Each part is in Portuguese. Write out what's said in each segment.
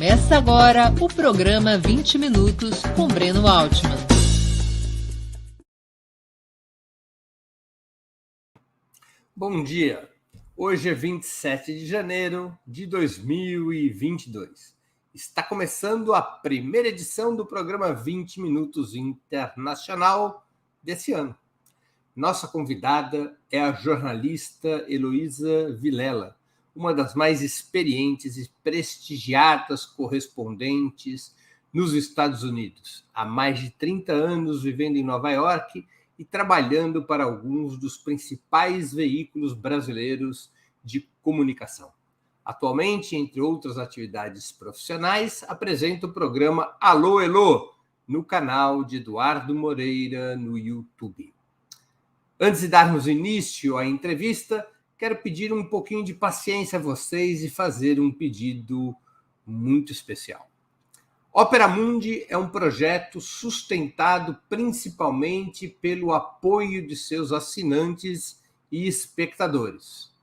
Começa agora o programa 20 Minutos com Breno Altman. Bom dia! Hoje é 27 de janeiro de 2022. Está começando a primeira edição do programa 20 Minutos Internacional desse ano. Nossa convidada é a jornalista Heloísa Vilela, uma das mais experientes e prestigiadas correspondentes nos Estados Unidos, há mais de 30 anos vivendo em Nova York e trabalhando para alguns dos principais veículos brasileiros de comunicação. Atualmente, entre outras atividades profissionais, apresenta o programa Alô, Elô, no canal de Eduardo Moreira, no YouTube. Antes de darmos início à entrevista, quero pedir um pouquinho de paciência a vocês e fazer um pedido muito especial. Opera Mundi é um projeto sustentado principalmente pelo apoio de seus assinantes e espectadores.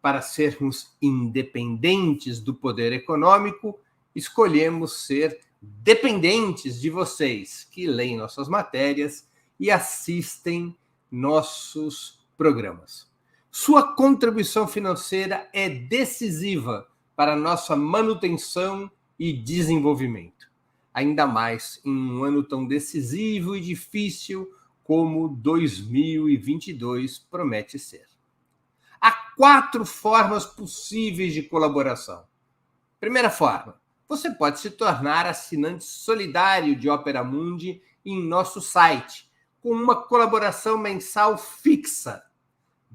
Para sermos independentes do poder econômico, escolhemos ser dependentes de vocês, que leem nossas matérias e assistem nossos programas. Sua contribuição financeira é decisiva para nossa manutenção e desenvolvimento, ainda mais em um ano tão decisivo e difícil como 2022 promete ser. Há 4 formas possíveis de colaboração. Primeira forma, você pode se tornar assinante solidário de Opera Mundi em nosso site, com uma colaboração mensal fixa.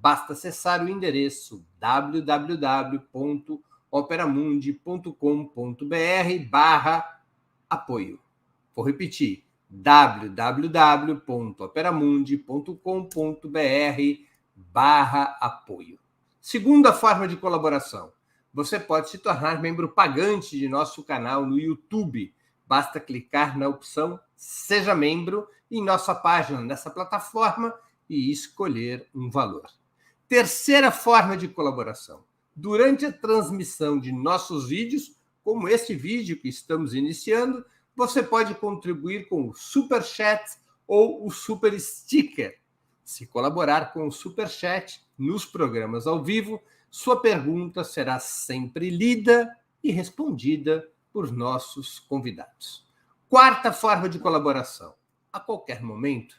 Basta acessar o endereço www.operamundi.com.br/apoio. Vou repetir, www.operamundi.com.br/apoio. Segunda forma de colaboração. Você pode se tornar membro pagante de nosso canal no YouTube. Basta clicar na opção Seja Membro em nossa página nessa plataforma e escolher um valor. Terceira forma de colaboração. Durante a transmissão de nossos vídeos, como este vídeo que estamos iniciando, você pode contribuir com o Super Chat ou o Super Sticker. Se colaborar com o Super Chat nos programas ao vivo, sua pergunta será sempre lida e respondida por nossos convidados. Quarta forma de colaboração. A qualquer momento,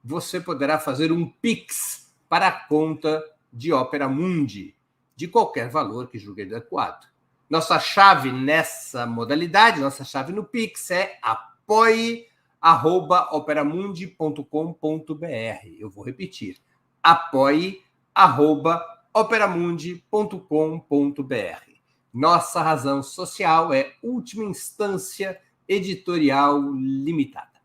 você poderá fazer um Pix para a conta de Opera Mundi, de qualquer valor que julgue adequado. Nossa chave nessa modalidade, nossa chave no Pix é apoie@operamundi.com.br. Eu vou repetir, apoie@operamundi.com.br. Nossa razão social é última instância editorial limitada.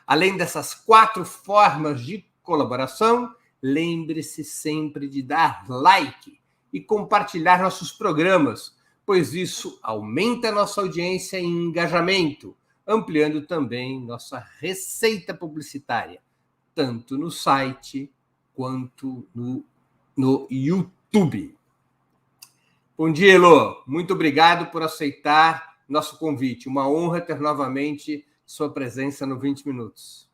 Além dessas 4 formas de colaboração, lembre-se sempre de dar like e compartilhar nossos programas, pois isso aumenta a nossa audiência e engajamento, ampliando também nossa receita publicitária, tanto no site quanto no YouTube. Bom dia, Elô. Muito obrigado por aceitar nosso convite. Uma honra ter novamente sua presença no 20 Minutos.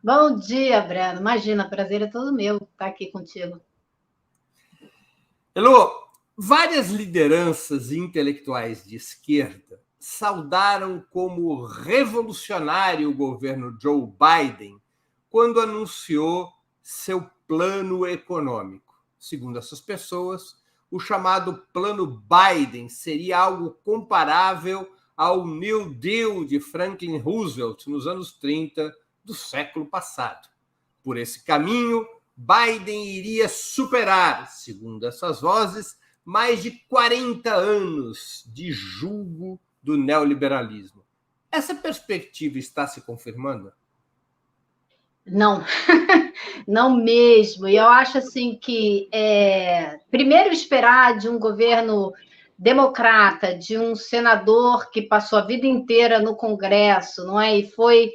Bom dia, Breno. Imagina, prazer é todo meu estar aqui contigo. Elô, várias lideranças intelectuais de esquerda saudaram como revolucionário o governo Joe Biden quando anunciou seu plano econômico. Segundo essas pessoas, o chamado Plano Biden seria algo comparável ao New Deal de Franklin Roosevelt nos anos 30 do século passado. Por esse caminho, Biden iria superar, segundo essas vozes, mais de 40 anos de julgo do neoliberalismo. Essa perspectiva está se confirmando? Não, não mesmo. E eu acho assim que primeiro esperar de um governo democrata, de um senador que passou a vida inteira no Congresso, não é? E foi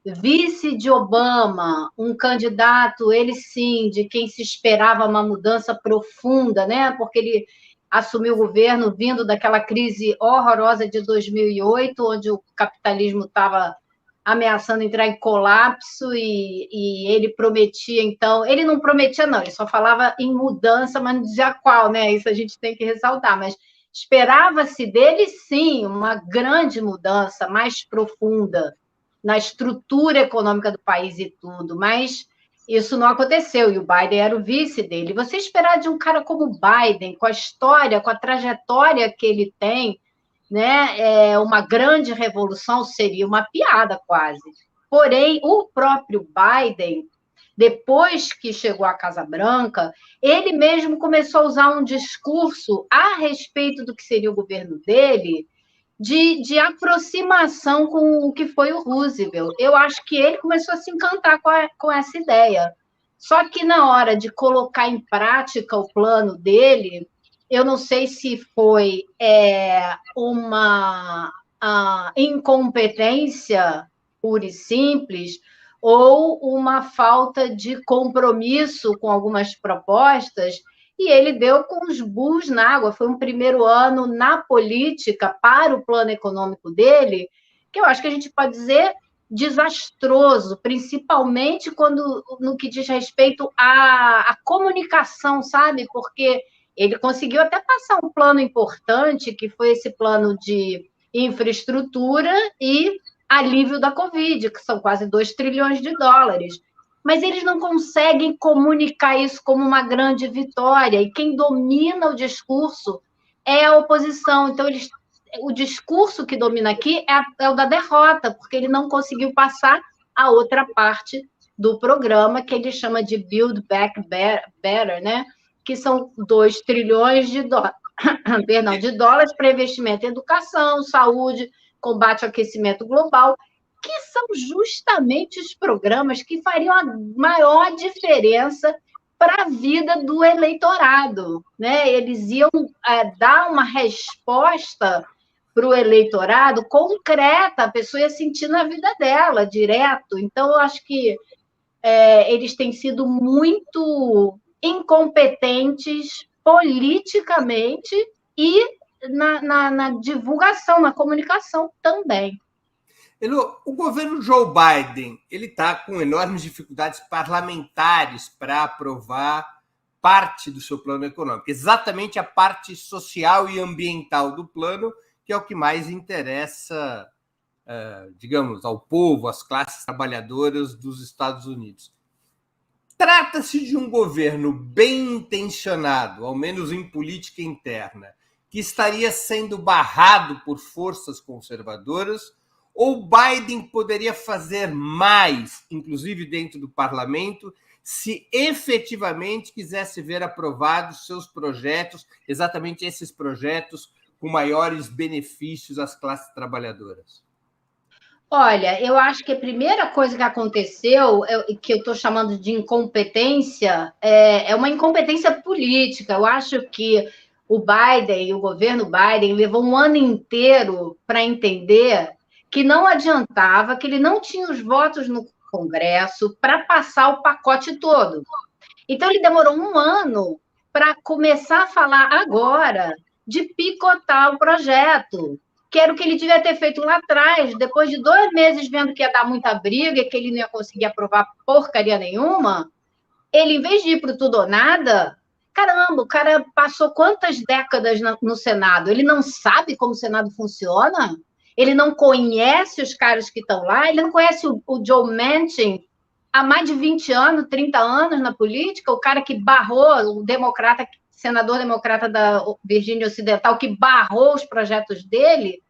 vice de Obama, um candidato, ele sim, de quem se esperava uma mudança profunda, né? Porque assumiu o governo vindo daquela crise horrorosa de 2008, onde o capitalismo estava ameaçando entrar em colapso, e ele prometia, então... Ele não prometia, não, ele só falava em mudança, mas não dizia qual, né? Isso a gente tem que ressaltar, mas esperava-se dele, sim, uma grande mudança, mais profunda, na estrutura econômica do país e tudo, mas isso não aconteceu, e o Biden era o vice dele. Você esperar de um cara como o Biden, com a história, com a trajetória que ele tem, né, uma grande revolução, seria uma piada quase. Porém, o próprio Biden, depois que chegou à Casa Branca, ele mesmo começou a usar um discurso a respeito do que seria o governo dele, de aproximação com o que foi o Roosevelt. Eu acho que ele começou a se encantar com essa ideia. Só que na hora de colocar em prática o plano dele, eu não sei se foi uma incompetência pura e simples, ou uma falta de compromisso com algumas propostas, e ele deu com os burros na água. Foi um primeiro ano na política para o plano econômico dele, que eu acho que a gente pode dizer desastroso, principalmente no que diz respeito à comunicação, sabe? Porque ele conseguiu até passar um plano importante, que foi esse plano de infraestrutura e alívio da Covid, que são quase 2 trilhões de dólares. Mas eles não conseguem comunicar isso como uma grande vitória, e quem domina o discurso é a oposição. Então, o discurso que domina aqui é o da derrota, porque ele não conseguiu passar a outra parte do programa, que ele chama de Build Back Better, né? Que são 2 trilhões de dólares para investimento em educação, saúde, combate ao aquecimento global, que são justamente os programas que fariam a maior diferença para a vida do eleitorado, né? Eles iam dar uma resposta para o eleitorado concreta, a pessoa ia sentir na vida dela, direto. Então, eu acho que eles têm sido muito incompetentes politicamente e na divulgação, na comunicação também. O governo Joe Biden, ele está com enormes dificuldades parlamentares para aprovar parte do seu plano econômico, exatamente a parte social e ambiental do plano, que é o que mais interessa, digamos, ao povo, às classes trabalhadoras dos Estados Unidos. Trata-se de um governo bem intencionado, ao menos em política interna, que estaria sendo barrado por forças conservadoras, ou Biden poderia fazer mais, inclusive dentro do parlamento, se efetivamente quisesse ver aprovados seus projetos, exatamente esses projetos com maiores benefícios às classes trabalhadoras? Olha, eu acho que a primeira coisa que aconteceu, que eu estou chamando de incompetência, é uma incompetência política. Eu acho que o Biden, o governo Biden, levou um ano inteiro para entender que não adiantava, que ele não tinha os votos no Congresso para passar o pacote todo. Então, ele demorou um ano para começar a falar agora de picotar o projeto, que era o que ele devia ter feito lá atrás, depois de 2 meses vendo que ia dar muita briga, que ele não ia conseguir aprovar porcaria nenhuma. Ele, em vez de ir para o tudo ou nada, caramba, o cara passou quantas décadas no Senado? Ele não sabe como o Senado funciona? Ele não conhece os caras que estão lá? Ele não conhece o Joe Manchin há mais de 20 anos, 30 anos na política? O cara que barrou, o democrata, senador democrata da Virgínia Ocidental, que barrou os projetos dele?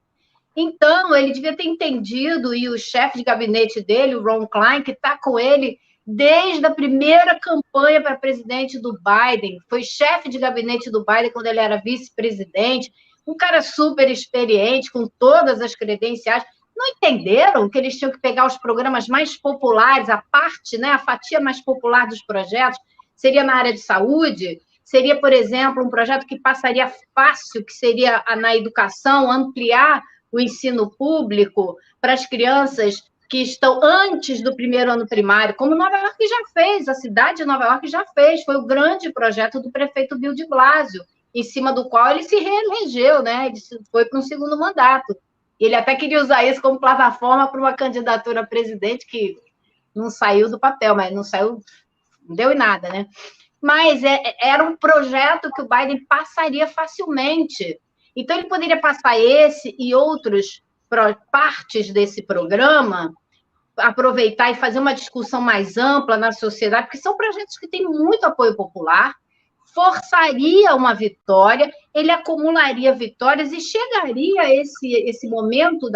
Então, ele devia ter entendido, e o chefe de gabinete dele, o Ron Klein, que está com ele desde a primeira campanha para presidente do Biden, foi chefe de gabinete do Biden quando ele era vice-presidente, um cara super experiente, com todas as credenciais. Não entenderam que eles tinham que pegar os programas mais populares, a parte, né, a fatia mais popular dos projetos, seria na área de saúde, seria, por exemplo, um projeto que passaria fácil, que seria na educação, ampliar o ensino público para as crianças que estão antes do primeiro ano primário, como Nova York já fez, a cidade de Nova York já fez, foi o grande projeto do prefeito Bill de Blasio. em cima do qual ele se reelegeu, né? Ele foi para um segundo mandato. Ele até queria usar isso como plataforma para uma candidatura a presidente que não saiu do papel, mas não saiu, não deu em nada, né? Mas era um projeto que o Biden passaria facilmente. Então, ele poderia passar esse e outros partes desse programa, aproveitar e fazer uma discussão mais ampla na sociedade, porque são projetos que têm muito apoio popular, forçaria uma vitória, ele acumularia vitórias e chegaria a esse momento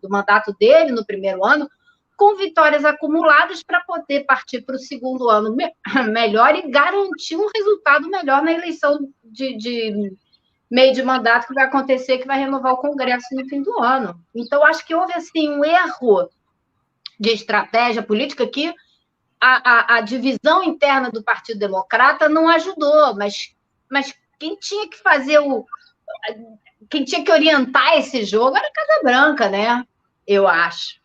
do mandato dele no primeiro ano com vitórias acumuladas para poder partir para o segundo ano melhor e garantir um resultado melhor na eleição de meio de mandato que vai acontecer, que vai renovar o Congresso no fim do ano. Então, acho que houve assim, um erro de estratégia política que a divisão interna do Partido Democrata não ajudou, mas quem tinha que fazer quem tinha que orientar esse jogo era a Casa Branca, né? Eu acho.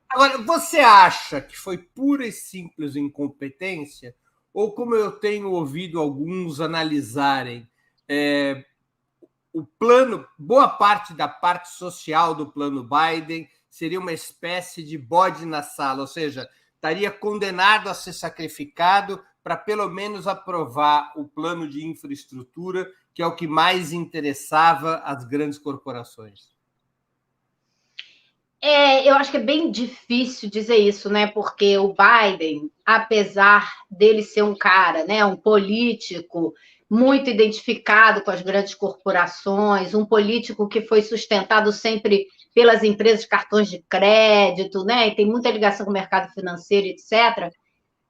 Agora, você acha que foi pura e simples incompetência? Ou, como eu tenho ouvido alguns analisarem, o plano, boa parte da parte social do plano Biden seria uma espécie de bode na sala, ou seja, estaria condenado a ser sacrificado para pelo menos aprovar o plano de infraestrutura, que é o que mais interessava as grandes corporações? Eu acho que é bem difícil dizer isso, né? Porque o Biden, apesar dele ser um cara, né, um político muito identificado com as grandes corporações, um político que foi sustentado sempre pelas empresas de cartões de crédito, né? E tem muita ligação com o mercado financeiro, etc.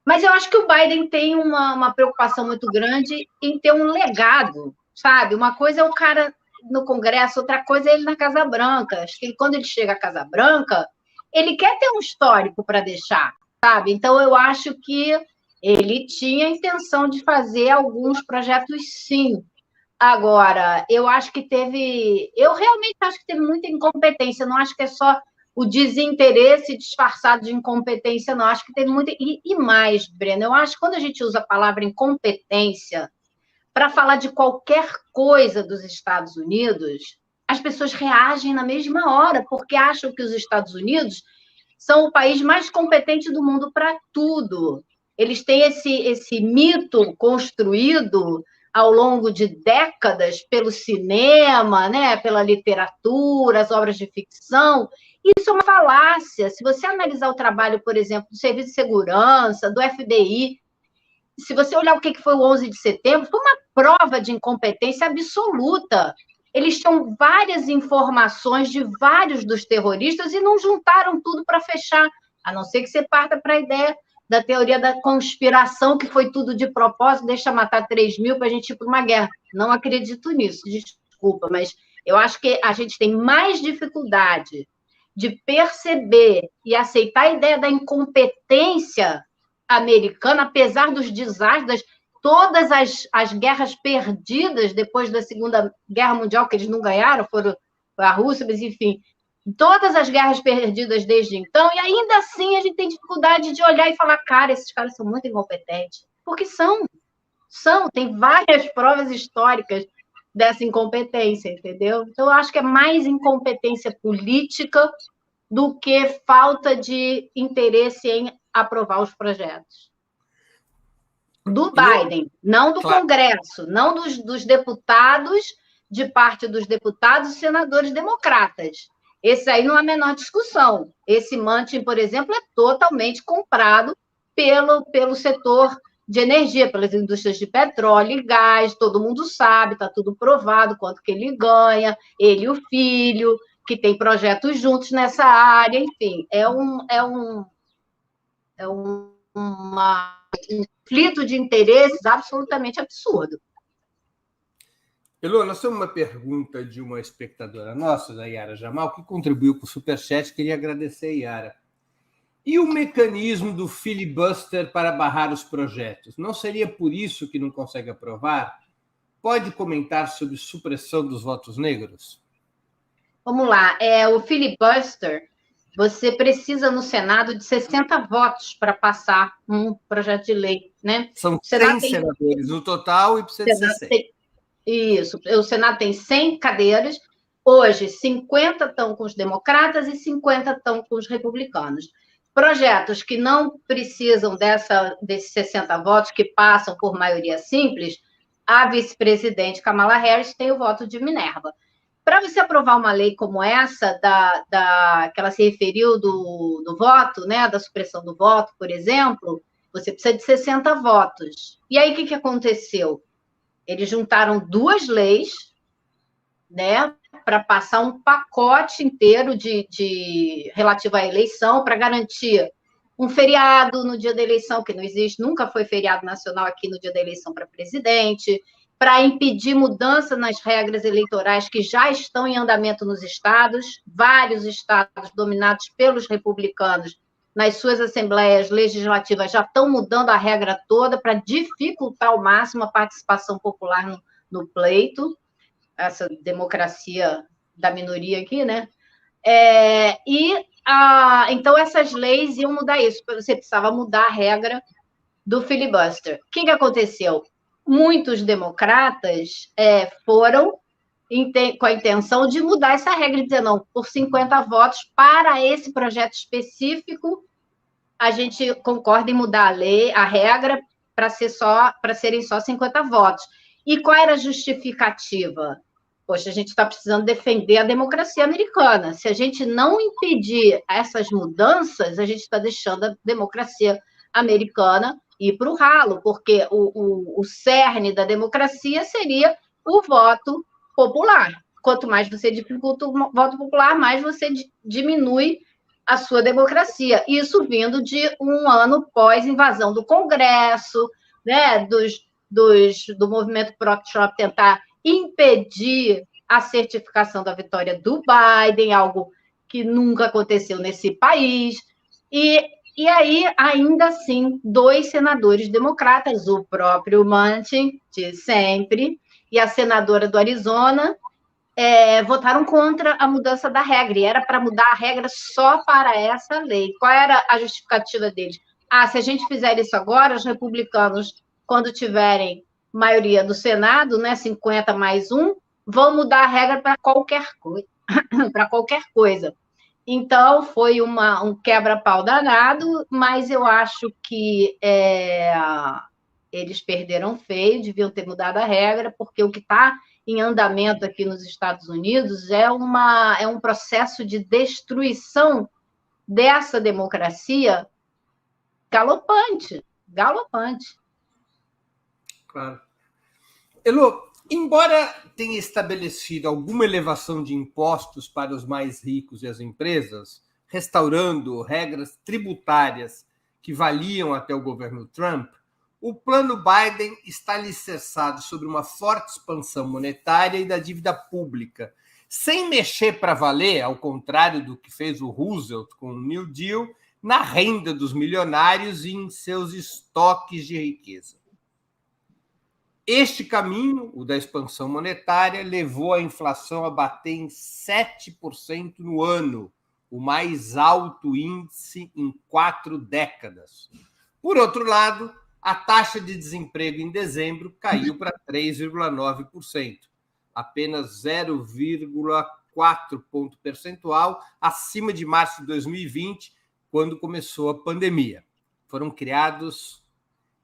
Mas eu acho que o Biden tem uma preocupação muito grande em ter um legado, sabe? Uma coisa é o cara no Congresso, outra coisa é ele na Casa Branca. Acho que quando ele chega à Casa Branca, ele quer ter um histórico para deixar, sabe? Então, eu acho que ele tinha a intenção de fazer alguns projetos, sim. Agora, eu realmente acho que teve muita incompetência, não acho que é só o desinteresse disfarçado de incompetência, não, acho que teve muita... E mais, Breno, eu acho que quando a gente usa a palavra incompetência para falar de qualquer coisa dos Estados Unidos, as pessoas reagem na mesma hora, porque acham que os Estados Unidos são o país mais competente do mundo para tudo. Eles têm esse mito construído ao longo de décadas pelo cinema, né, pela literatura, as obras de ficção. Isso é uma falácia. Se você analisar o trabalho, por exemplo, do Serviço de Segurança, do FBI, se você olhar o que foi o 11 de setembro, foi uma prova de incompetência absoluta. Eles tinham várias informações de vários dos terroristas e não juntaram tudo para fechar, a não ser que você parta para a ideia da teoria da conspiração, que foi tudo de propósito, deixa matar 3 mil para a gente ir para uma guerra. Não acredito nisso, desculpa, mas eu acho que a gente tem mais dificuldade de perceber e aceitar a ideia da incompetência americana, apesar dos desastres, todas as guerras perdidas depois da Segunda Guerra Mundial, que eles não ganharam, foi a Rússia, mas enfim, todas as guerras perdidas desde então, e ainda assim a gente tem dificuldade de olhar e falar, cara, esses caras são muito incompetentes, porque tem várias provas históricas dessa incompetência, entendeu? Então, eu acho que é mais incompetência política do que falta de interesse em aprovar os projetos. Do Biden, não do Congresso, não dos deputados, de parte dos deputados e senadores democratas. Esse aí não há a menor discussão. Esse Manchin, por exemplo, é totalmente comprado pelo setor de energia, pelas indústrias de petróleo e gás, todo mundo sabe, está tudo provado, quanto que ele ganha, ele e o filho, que tem projetos juntos nessa área, enfim, é um conflito de interesses absolutamente absurdo. Elô, nós temos uma pergunta de uma espectadora nossa, da Yara Jamal, que contribuiu com o Superchat, queria agradecer a Yara. E o mecanismo do filibuster para barrar os projetos? Não seria por isso que não consegue aprovar? Pode comentar sobre supressão dos votos negros? Vamos lá. O filibuster você precisa no Senado de 60 votos para passar um projeto de lei, né? São O Senado 100 senadores no total e precisa de 60. Isso, o Senado tem 100 cadeiras, hoje 50 estão com os democratas e 50 estão com os republicanos. Projetos que não precisam desses 60 votos, que passam por maioria simples, a vice-presidente Kamala Harris tem o voto de Minerva. Para você aprovar uma lei como essa, que ela se referiu do voto, né, da supressão do voto, por exemplo, você precisa de 60 votos. E aí, o que aconteceu? Eles juntaram duas leis, né, para passar um pacote inteiro relativo à eleição, para garantir um feriado no dia da eleição, que não existe, nunca foi feriado nacional aqui no dia da eleição para presidente, para impedir mudança nas regras eleitorais que já estão em andamento nos estados, vários estados dominados pelos republicanos, nas suas assembleias legislativas já estão mudando a regra toda para dificultar ao máximo a participação popular no pleito, essa democracia da minoria aqui, né? Então, essas leis iam mudar isso, você precisava mudar a regra do filibuster. O que aconteceu? Muitos democratas foram com a intenção de mudar essa regra, e dizer, não, por 50 votos, para esse projeto específico, a gente concorda em mudar a regra para serem só 50 votos. E qual era a justificativa? Poxa, a gente está precisando defender a democracia americana. Se a gente não impedir essas mudanças, a gente está deixando a democracia americana ir para o ralo, porque o cerne da democracia seria o voto popular. Quanto mais você dificulta o voto popular, mais você diminui a sua democracia. Isso vindo de um ano pós-invasão do Congresso, né, do movimento pro-Trump tentar impedir a certificação da vitória do Biden, algo que nunca aconteceu nesse país. E aí, ainda assim, 2 senadores democratas, o próprio Manchin, de sempre, e a senadora do Arizona, votaram contra a mudança da regra, e era para mudar a regra só para essa lei. Qual era a justificativa deles? Se a gente fizer isso agora, os republicanos, quando tiverem maioria do Senado, né, 50 mais 1, vão mudar a regra para qualquer coisa. Então, foi um quebra-pau danado, mas eu acho que eles perderam feio, deviam ter mudado a regra, porque o que está em andamento aqui nos Estados Unidos é um processo de destruição dessa democracia galopante. Claro. Elô, embora tenha estabelecido alguma elevação de impostos para os mais ricos e as empresas, restaurando regras tributárias que valiam até o governo Trump, o plano Biden está alicerçado sobre uma forte expansão monetária e da dívida pública, sem mexer para valer, ao contrário do que fez o Roosevelt com o New Deal, na renda dos milionários e em seus estoques de riqueza. Este caminho, o da expansão monetária, levou a inflação a bater em 7% no ano, o mais alto índice em 4 décadas. Por outro lado, a taxa de desemprego em dezembro caiu para 3,9%, apenas 0,4 ponto percentual acima de março de 2020, quando começou a pandemia. Foram criados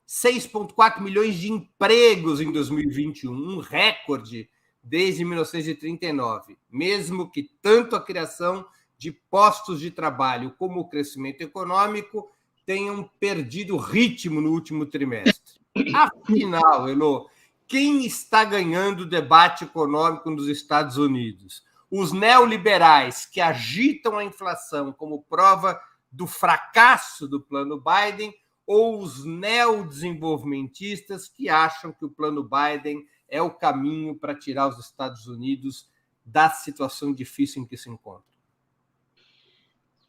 6,4 milhões de empregos em 2021, um recorde desde 1939, mesmo que tanto a criação de postos de trabalho como o crescimento econômico tenham perdido ritmo no último trimestre. Afinal, Elô, quem está ganhando o debate econômico nos Estados Unidos? Os neoliberais que agitam a inflação como prova do fracasso do plano Biden ou os neodesenvolvimentistas que acham que o plano Biden é o caminho para tirar os Estados Unidos da situação difícil em que se encontra?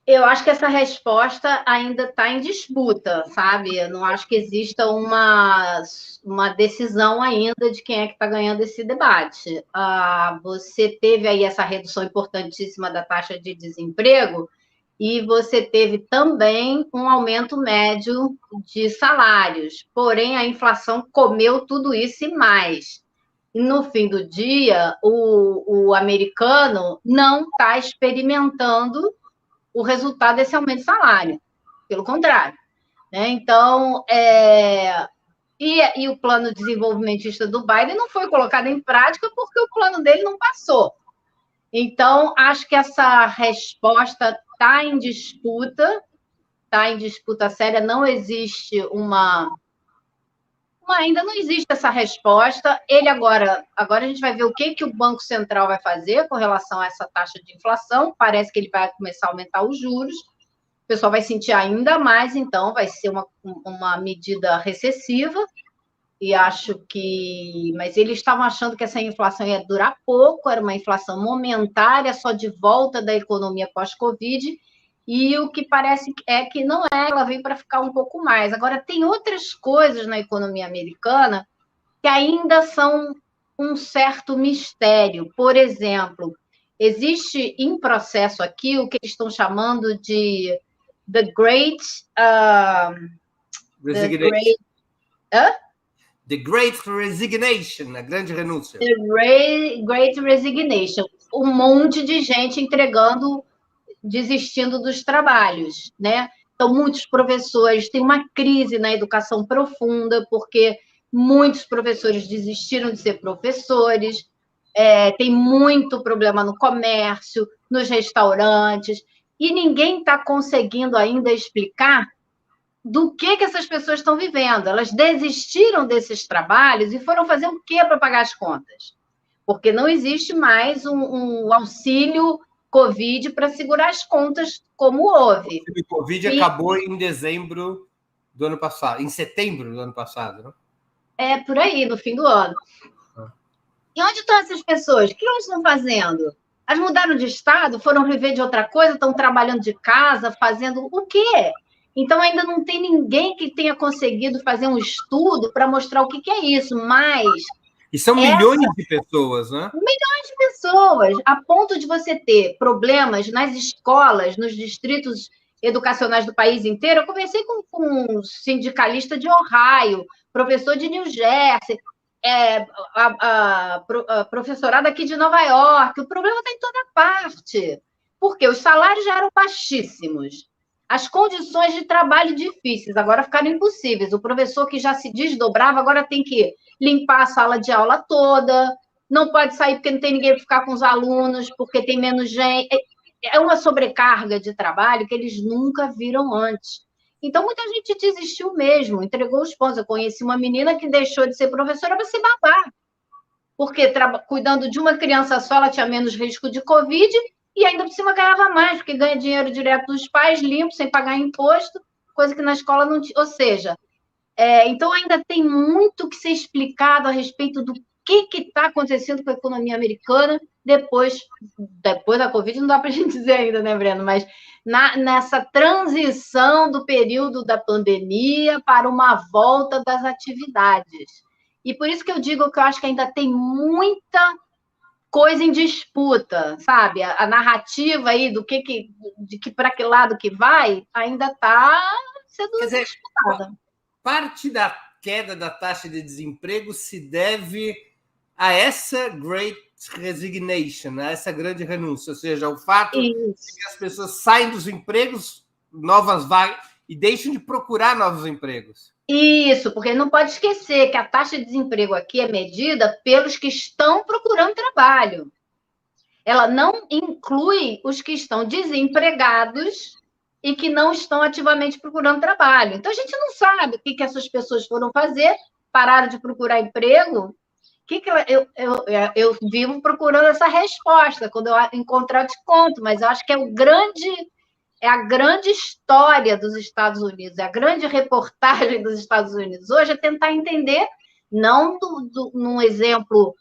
Eu acho que essa resposta ainda está em disputa, sabe? Eu não acho que exista uma decisão ainda de quem é que está ganhando esse debate. Você teve aí essa redução importantíssima da taxa de desemprego, e você teve também um aumento médio de salários. Porém, a inflação comeu tudo isso e mais. E no fim do dia, o americano não está experimentando o resultado desse aumento de salário. Pelo contrário. Né? Então, e o plano desenvolvimentista do Biden não foi colocado em prática porque o plano dele não passou. Então, acho que essa resposta está em disputa séria, não existe ainda não existe essa resposta. Agora a gente vai ver o que o Banco Central vai fazer com relação a essa taxa de inflação. Parece que ele vai começar a aumentar os juros. O pessoal vai sentir ainda mais, então vai ser uma medida recessiva. E acho que... Mas eles estavam achando que essa inflação ia durar pouco, era uma inflação momentária, só de volta da economia pós-Covid, e o que parece é que não é, ela veio para ficar um pouco mais. Agora, tem outras coisas na economia americana que ainda são um certo mistério. Por exemplo, existe em processo aqui o que eles estão chamando de The Great... The Great Resignation, a grande renúncia. The Great Resignation. Um monte de gente desistindo dos trabalhos, né? Então, muitos professores têm uma crise na educação profunda, porque muitos professores desistiram de ser professores, tem muito problema no comércio, nos restaurantes, e ninguém está conseguindo ainda explicar do que essas pessoas estão vivendo. Elas desistiram desses trabalhos e foram fazer o quê para pagar as contas? Porque não existe mais um auxílio Covid para segurar as contas como houve. O Covid acabou em dezembro do ano passado, em setembro do ano passado, não? Por aí, no fim do ano. E onde estão essas pessoas? O que elas estão fazendo? Elas mudaram de estado, foram viver de outra coisa, estão trabalhando de casa, fazendo o quê? Então, ainda não tem ninguém que tenha conseguido fazer um estudo para mostrar o que é isso, mas... E são milhões de pessoas, né? Milhões de pessoas, a ponto de você ter problemas nas escolas, nos distritos educacionais do país inteiro. Eu conversei com um sindicalista de Ohio, professor de New Jersey, a professorada aqui de Nova York. O problema está em toda parte, porque os salários já eram baixíssimos. As condições de trabalho difíceis agora ficaram impossíveis. O professor que já se desdobrava agora tem que limpar a sala de aula toda, não pode sair porque não tem ninguém para ficar com os alunos, porque tem menos gente. É uma sobrecarga de trabalho que eles nunca viram antes. Então, muita gente desistiu mesmo, entregou os pontos. Eu conheci uma menina que deixou de ser professora para ser babá, porque cuidando de uma criança só, ela tinha menos risco de Covid, e ainda por cima ganhava mais, porque ganha dinheiro direto dos pais, limpo, sem pagar imposto, coisa que na escola não tinha. Ou seja, então ainda tem muito que ser explicado a respeito do que está acontecendo com a economia americana depois da Covid, não dá para a gente dizer ainda, né, Breno? Mas nessa transição do período da pandemia para uma volta das atividades. E por isso que eu digo que eu acho que ainda tem muita coisa em disputa, sabe? A narrativa aí de que para que lado que vai ainda está sendo disputada. Parte da queda da taxa de desemprego se deve a essa Great Resignation, a essa grande renúncia, ou seja, o fato de que as pessoas saem dos empregos, novas vagas, e deixam de procurar novos empregos. Isso, porque não pode esquecer que a taxa de desemprego aqui é medida pelos que estão procurando trabalho. Ela não inclui os que estão desempregados e que não estão ativamente procurando trabalho. Então, a gente não sabe o que essas pessoas foram fazer, pararam de procurar emprego. Eu vivo procurando essa resposta. Quando eu encontrar, eu te conto, mas eu acho que é a grande história dos Estados Unidos, é a grande reportagem dos Estados Unidos hoje, é tentar entender, não num exemplo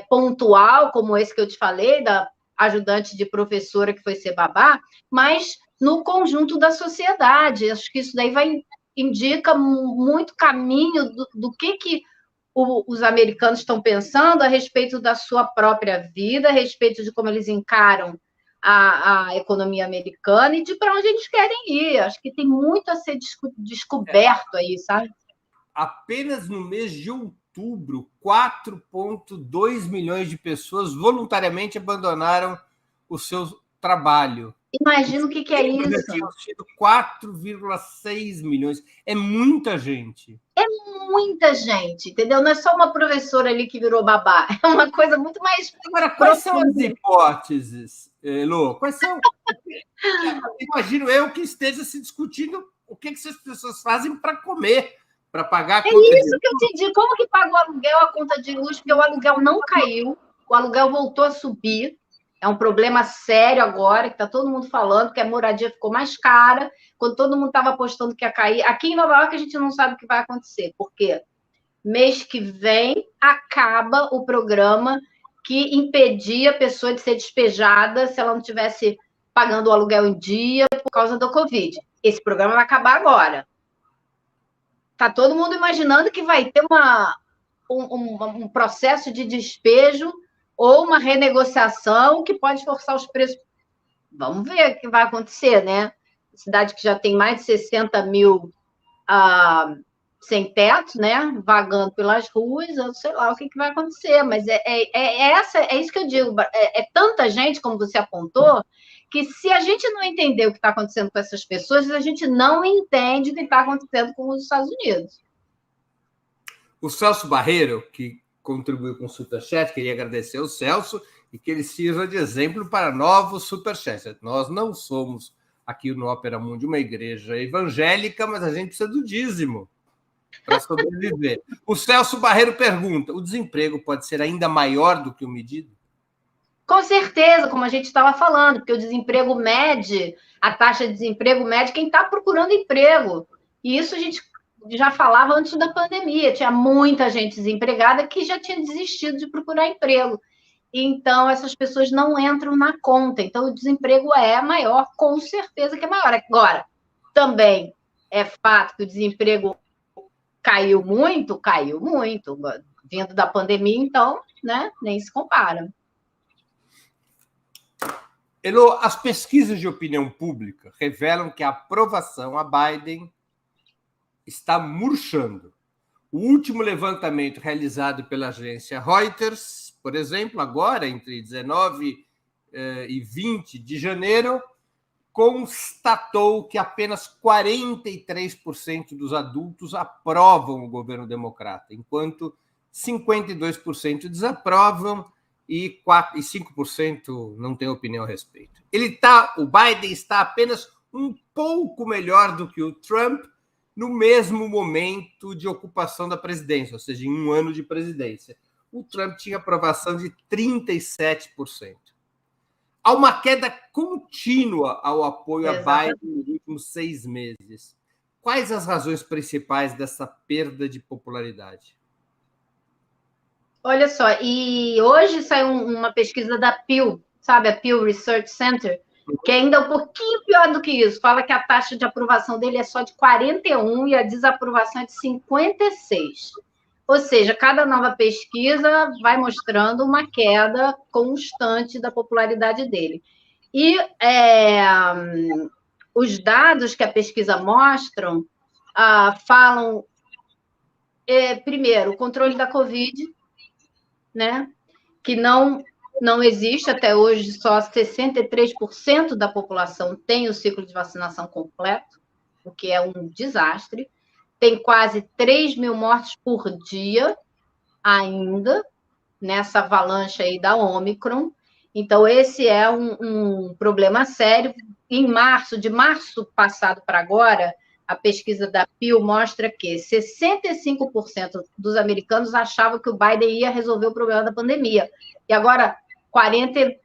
pontual, como esse que eu te falei, da ajudante de professora que foi ser babá, mas no conjunto da sociedade. Acho que isso daí indica muito caminho do que os americanos estão pensando a respeito da sua própria vida, a respeito de como eles encaram a economia americana e de para onde eles querem ir. Acho que tem muito a ser descoberto aí, sabe? Apenas no mês de outubro, 4,2 milhões de pessoas voluntariamente abandonaram o seu trabalho. Imagina o que é isso. Tinha sido 4,6 milhões. É muita gente. É muita gente, entendeu? Não é só uma professora ali que virou babá. É uma coisa muito mais... Agora, quais são as hipóteses, Elô? Quais são? Imagino eu que esteja se discutindo o que essas pessoas fazem para comer, para pagar a conta. É isso que eu te digo. Como que paga o aluguel, a conta de luz? Porque o aluguel não caiu, o aluguel voltou a subir. É um problema sério agora, que está todo mundo falando que a moradia ficou mais cara, quando todo mundo estava apostando que ia cair. Aqui em Nova York a gente não sabe o que vai acontecer, porque mês que vem acaba o programa que impedia a pessoa de ser despejada se ela não tivesse pagando o aluguel em dia por causa do Covid. Esse programa vai acabar agora. Está todo mundo imaginando que vai ter um processo de despejo ou uma renegociação que pode forçar os preços. Vamos ver o que vai acontecer, né? Cidade que já tem mais de 60 mil sem teto, né? Vagando pelas ruas, eu sei lá o que vai acontecer, mas é isso que eu digo. É tanta gente, como você apontou, que se a gente não entender o que está acontecendo com essas pessoas, a gente não entende o que está acontecendo com os Estados Unidos. O Celso Barreiro, que contribuiu com o Superchat, queria agradecer ao Celso e que ele sirva de exemplo para novos Superchats. Nós não somos aqui no Opera Mundi uma igreja evangélica, mas a gente precisa do dízimo para sobreviver. O Celso Barreiro pergunta: o desemprego pode ser ainda maior do que o medido? Com certeza, como a gente estava falando, porque o desemprego mede, a taxa de desemprego mede quem está procurando emprego. E isso a gente já falava antes da pandemia. Tinha muita gente desempregada que já tinha desistido de procurar emprego. Então, essas pessoas não entram na conta. Então, o desemprego é maior, com certeza que é maior. Agora, também é fato que o desemprego caiu muito, vindo da pandemia, então, né, nem se compara. Elô, as pesquisas de opinião pública revelam que a aprovação a Biden está murchando. O último levantamento realizado pela agência Reuters, por exemplo, agora, entre 19 e 20 de janeiro, constatou que apenas 43% dos adultos aprovam o governo democrata, enquanto 52% desaprovam e 5% não têm opinião a respeito. O Biden está apenas um pouco melhor do que o Trump no mesmo momento de ocupação da presidência, ou seja, em um ano de presidência. O Trump tinha aprovação de 37%. Há uma queda contínua ao apoio a Biden nos últimos 6 meses. Quais as razões principais dessa perda de popularidade? Olha só, e hoje saiu uma pesquisa da Pew, sabe, a Pew Research Center, que ainda é um pouquinho pior do que isso. Fala que a taxa de aprovação dele é só de 41 e a desaprovação é de 56. Ou seja, cada nova pesquisa vai mostrando uma queda constante da popularidade dele. E os dados que a pesquisa mostram falam, primeiro, o controle da Covid, né? Que não existe até hoje, só 63% da população tem o ciclo de vacinação completo, o que é um desastre. Tem quase 3 mil mortes por dia ainda, nessa avalanche aí da Ômicron. Então, esse é um problema sério. De março passado para agora, a pesquisa da Pew mostra que 65% dos americanos achavam que o Biden ia resolver o problema da pandemia. E agora, 44%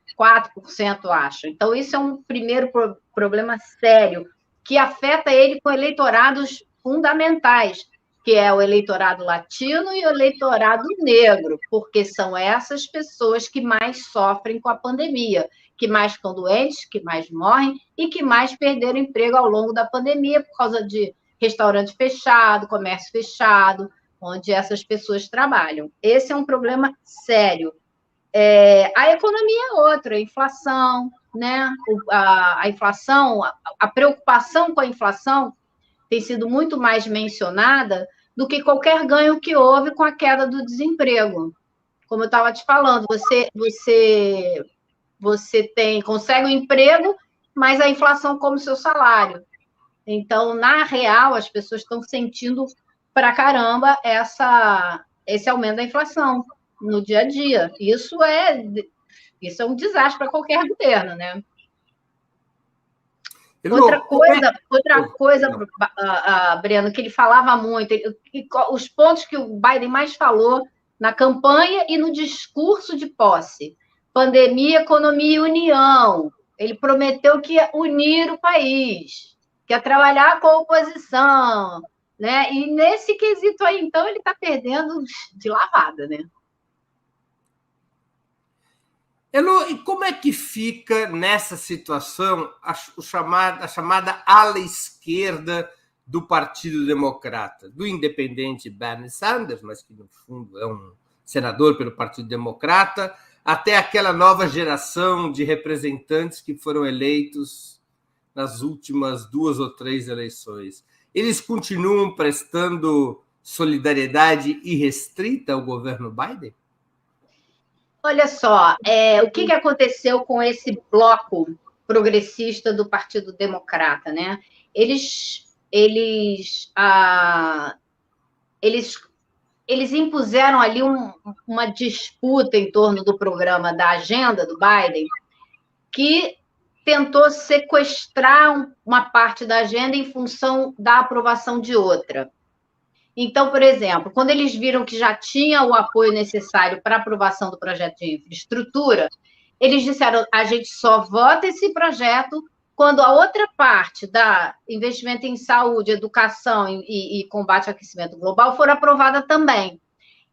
acham. Então, isso é um primeiro problema sério, que afeta ele com eleitorados fundamentais, que é o eleitorado latino e o eleitorado negro, porque são essas pessoas que mais sofrem com a pandemia, que mais ficam doentes, que mais morrem e que mais perderam emprego ao longo da pandemia por causa de restaurante fechado, comércio fechado, onde essas pessoas trabalham. Esse é um problema sério. A economia é outra, a inflação, né? A inflação, a preocupação com a inflação tem sido muito mais mencionada do que qualquer ganho que houve com a queda do desemprego. Como eu estava te falando, você consegue um emprego, mas a inflação come o seu salário. Então, na real, as pessoas estão sentindo pra caramba esse aumento da inflação no dia a dia. Isso é um desastre para qualquer governo, né? Outra coisa, Breno, que ele falava muito, os pontos que o Biden mais falou na campanha e no discurso de posse: pandemia, economia e união. Ele prometeu que ia unir o país, que ia trabalhar com a oposição, né? E nesse quesito aí, então, ele está perdendo de lavada, né? Elô, e como é que fica nessa situação a chamada ala esquerda do Partido Democrata, do independente Bernie Sanders, mas que no fundo é um senador pelo Partido Democrata, até aquela nova geração de representantes que foram eleitos nas últimas 2 ou 3 eleições? Eles continuam prestando solidariedade irrestrita ao governo Biden? Olha só, o que aconteceu com esse bloco progressista do Partido Democrata, né? Eles impuseram ali uma disputa em torno do programa, da agenda do Biden, que tentou sequestrar uma parte da agenda em função da aprovação de outra. Então, por exemplo, quando eles viram que já tinha o apoio necessário para a aprovação do projeto de infraestrutura, eles disseram: a gente só vota esse projeto quando a outra parte da investimento em saúde, educação e combate ao aquecimento global for aprovada também.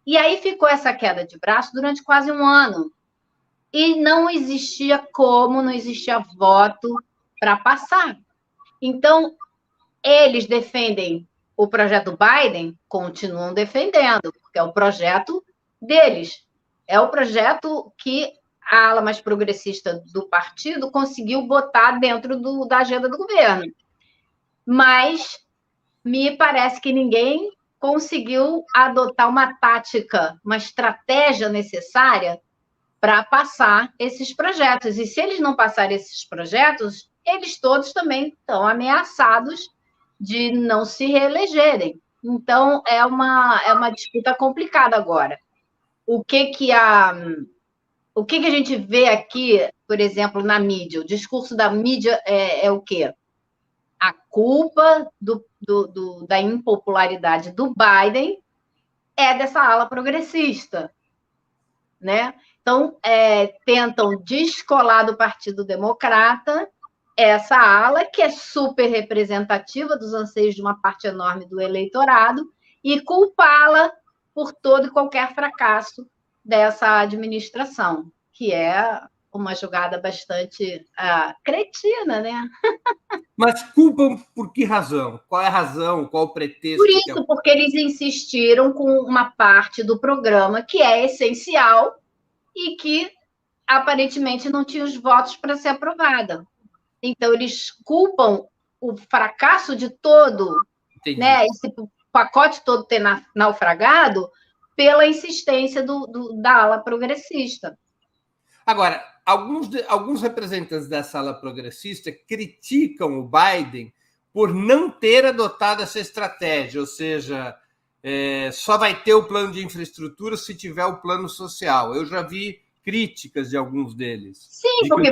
E aí ficou essa queda de braço durante quase um ano. E não existia voto para passar. Então, eles defendem o projeto Biden, continuam defendendo, porque é o projeto deles. É o projeto que a ala mais progressista do partido conseguiu botar dentro da agenda do governo. Mas me parece que ninguém conseguiu adotar uma tática, uma estratégia necessária para passar esses projetos. E se eles não passarem esses projetos, eles todos também estão ameaçados de não se reelegerem. Então, é uma disputa complicada agora. O que a gente vê aqui, por exemplo, na mídia? O discurso da mídia é o quê? A culpa da impopularidade do Biden é dessa ala progressista, né? Então, tentam descolar do Partido Democrata essa ala, que é super representativa dos anseios de uma parte enorme do eleitorado, e culpá-la por todo e qualquer fracasso dessa administração, que é uma jogada bastante cretina, né? Mas culpam por que razão? Qual é a razão? Qual o pretexto? Por isso, porque eles insistiram com uma parte do programa que é essencial e que aparentemente não tinha os votos para ser aprovada. Então, eles culpam o fracasso de todo, né, esse pacote todo ter naufragado pela insistência da ala progressista. Agora, alguns representantes dessa ala progressista criticam o Biden por não ter adotado essa estratégia, ou seja, só vai ter o plano de infraestrutura se tiver o plano social. Eu já vi críticas de alguns deles. Sim, porque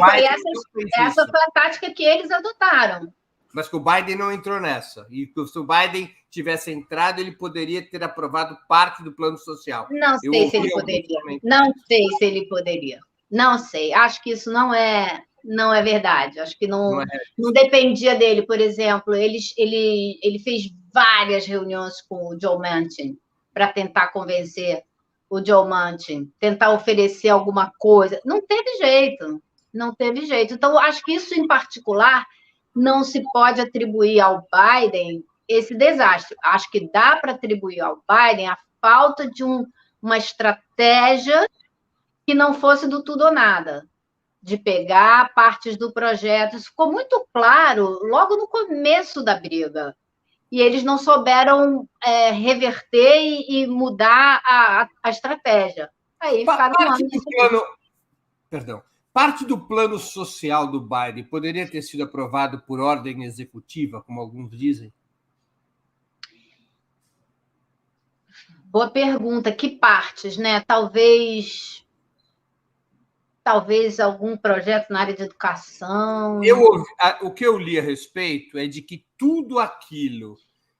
essa foi a tática que eles adotaram. Mas que o Biden não entrou nessa. E que se o Biden tivesse entrado, ele poderia ter aprovado parte do plano social. Não sei se ele poderia. Não sei se ele poderia. Não sei. Acho que isso não é verdade. Acho que não dependia dele. Por exemplo, ele fez várias reuniões com o Joe Manchin para tentar convencer o Joe Manchin, tentar oferecer alguma coisa. Não teve jeito. Não teve jeito. Então, acho que isso, em particular, não se pode atribuir ao Biden esse desastre. Acho que dá para atribuir ao Biden a falta de uma estratégia que não fosse do tudo ou nada. de pegar partes do projeto. Isso ficou muito claro logo no começo da briga. E eles não souberam reverter e mudar a estratégia. Aí ficaram Parte do plano social do Biden poderia ter sido aprovado por ordem executiva, como alguns dizem? Boa pergunta. Que partes, né? Talvez algum projeto na área de educação. O que eu li a respeito é de que tudo aquilo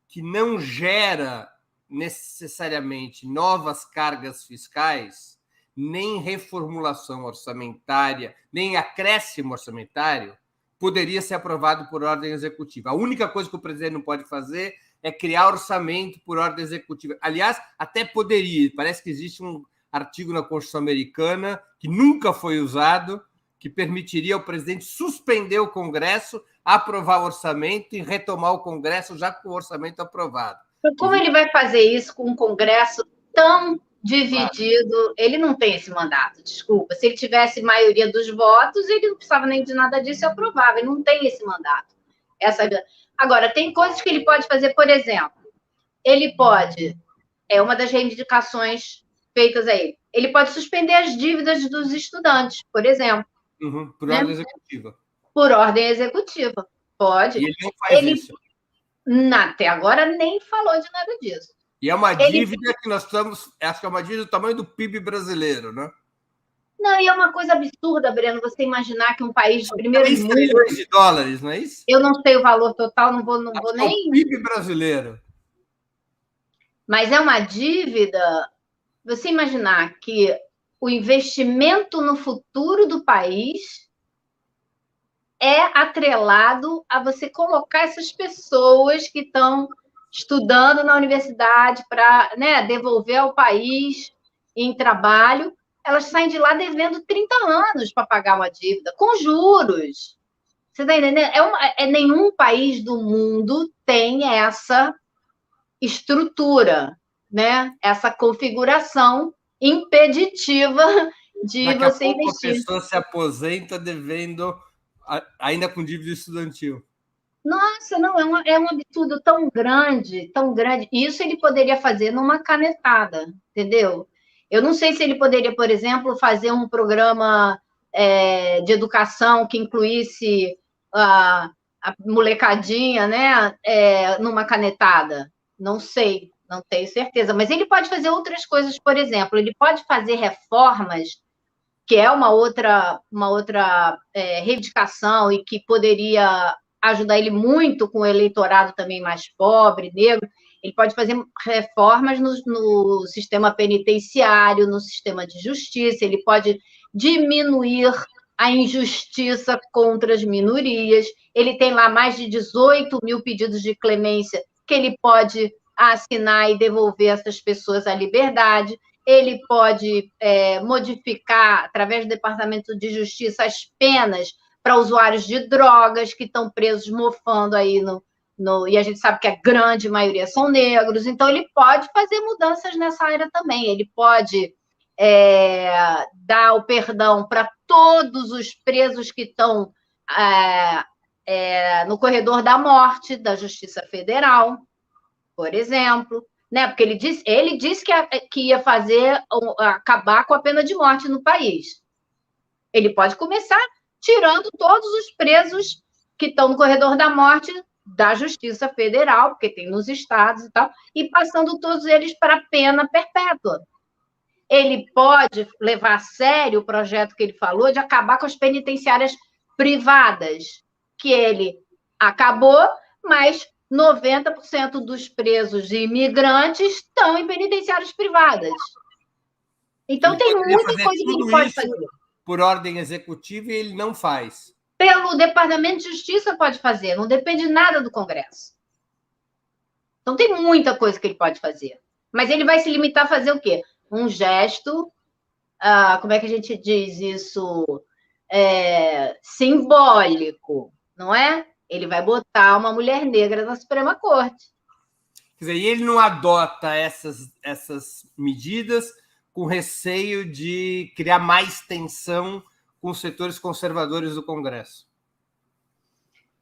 que não gera necessariamente novas cargas fiscais, nem reformulação orçamentária, nem acréscimo orçamentário, poderia ser aprovado por ordem executiva. A única coisa que o presidente não pode fazer é criar orçamento por ordem executiva. Aliás, até poderia. Parece que existe um artigo na Constituição Americana que nunca foi usado, que permitiria ao presidente suspender o Congresso, aprovar o orçamento e retomar o Congresso já com o orçamento aprovado. Como ele vai fazer isso com um Congresso tão dividido? Claro. Ele não tem esse mandato, desculpa. Se ele tivesse maioria dos votos, ele não precisava nem de nada disso e aprovava. Ele não tem esse mandato. Agora, tem coisas que ele pode fazer, por exemplo, ele pode, uma das reivindicações feitas aí, ele pode suspender as dívidas dos estudantes, por exemplo. Por ordem executiva. Por ordem executiva, pode. E ele não faz isso. Até agora nem falou de nada disso. E é uma dívida que nós estamos, acho que é uma dívida do tamanho do PIB brasileiro, né? Não, e é uma coisa absurda, Breno, você imaginar que um país de primeiro mundo... trilhões de dólares, não é isso? Eu não sei o valor total, não vou nem... É o PIB brasileiro. Mas é uma dívida... Você imaginar que o investimento no futuro do país é atrelado a você colocar essas pessoas que estão estudando na universidade para, né, devolver ao país em trabalho, elas saem de lá devendo 30 anos para pagar uma dívida, com juros. Você está entendendo? Nenhum país do mundo tem essa estrutura, né? Essa configuração impeditiva de você investir. A pessoa se aposenta devendo, ainda com dívida estudantil. Nossa, não, é um absurdo tão grande, tão grande. Isso ele poderia fazer numa canetada, entendeu? Eu não sei se ele poderia, por exemplo, fazer um programa de educação que incluísse a molecadinha, né, numa canetada. Não sei, não tenho certeza. Mas ele pode fazer outras coisas, por exemplo, ele pode fazer reformas, que é uma outra reivindicação e que poderia ajudar ele muito com o eleitorado também mais pobre, negro. Ele pode fazer reformas no sistema penitenciário, no sistema de justiça, ele pode diminuir a injustiça contra as minorias. Ele tem lá mais de 18 mil pedidos de clemência que ele pode assinar e devolver essas pessoas à liberdade. Ele pode modificar, através do Departamento de Justiça, as penas para usuários de drogas que estão presos mofando aí e a gente sabe que a grande maioria são negros, então ele pode fazer mudanças nessa área também, ele pode dar o perdão para todos os presos que estão no corredor da morte da Justiça Federal, por exemplo, né? Porque ele disse que ia acabar com a pena de morte no país. Ele pode começar tirando todos os presos que estão no corredor da morte da Justiça Federal, porque tem nos estados e tal, e passando todos eles para a pena perpétua. Ele pode levar a sério o projeto que ele falou de acabar com as penitenciárias privadas, que ele acabou, mas 90% dos presos e imigrantes estão em penitenciárias privadas. Então, tem muita coisa que ele pode fazer. Por ordem executiva, e ele não faz. Pelo Departamento de Justiça pode fazer, não depende nada do Congresso. Então, tem muita coisa que ele pode fazer. Mas ele vai se limitar a fazer o quê? Um gesto, como é que a gente diz isso? Simbólico, não é? Ele vai botar uma mulher negra na Suprema Corte. Quer dizer, e ele não adota essas medidas com receio de criar mais tensão com os setores conservadores do Congresso?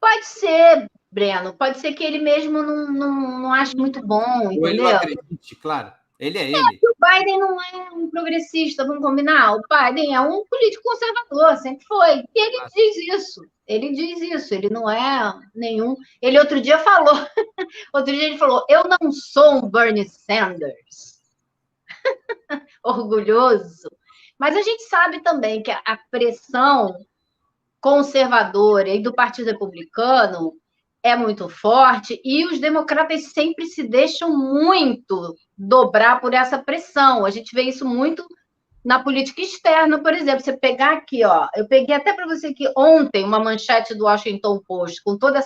Pode ser, Breno, pode ser que ele mesmo não ache muito bom, Ou entendeu? ele não acredite, claro. Ele é ele. O Biden não é um progressista, vamos combinar? O Biden é um político conservador, sempre foi. E ele diz isso. Ele diz isso, ele não é nenhum. Ele outro dia ele falou: eu não sou um Bernie Sanders. Orgulhoso. Mas a gente sabe também que a pressão conservadora e do Partido Republicano é muito forte e os democratas sempre se deixam muito dobrar por essa pressão. A gente vê isso muito na política externa, por exemplo. Você pegar aqui, ó, eu peguei até para você aqui ontem uma manchete do Washington Post com toda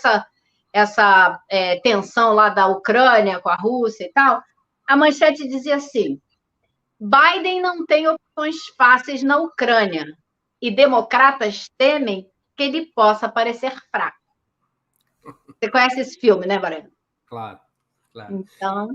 essa tensão lá da Ucrânia com a Rússia e tal. A manchete dizia assim: Biden não tem opções fáceis na Ucrânia e democratas temem que ele possa parecer fraco. Você conhece esse filme, né, Breno? Claro, claro. Então...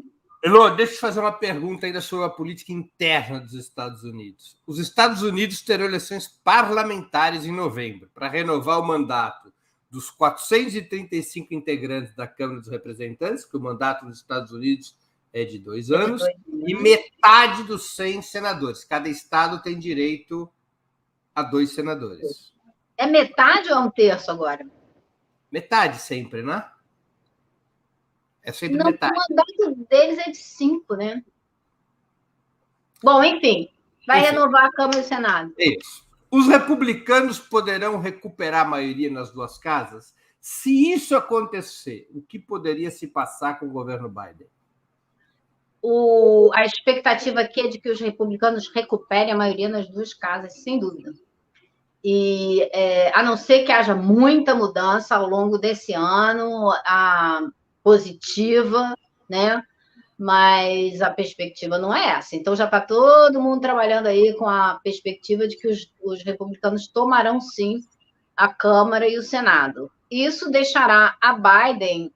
Elô, deixa eu te fazer uma pergunta ainda sobre a política interna dos Estados Unidos. Os Estados Unidos terão eleições parlamentares em novembro para renovar o mandato dos 435 integrantes da Câmara dos Representantes, que o mandato dos Estados Unidos é de 2 anos, e metade dos 100 senadores. Cada estado tem direito a 2 senadores. É metade ou é um terço agora? Metade sempre, né? É sempre não, metade. O mandato deles é de 5, né? Bom, enfim, vai renovar a Câmara e o Senado. Isso. Os republicanos poderão recuperar a maioria nas 2 casas? Se isso acontecer, o que poderia se passar com o governo Biden? A expectativa aqui é de que os republicanos recuperem a maioria nas 2 casas, sem dúvida. E a não ser que haja muita mudança ao longo desse ano, positiva, né? Mas a perspectiva não é essa. Então, já está todo mundo trabalhando aí com a perspectiva de que os republicanos tomarão, sim, a Câmara e o Senado. Isso deixará a Biden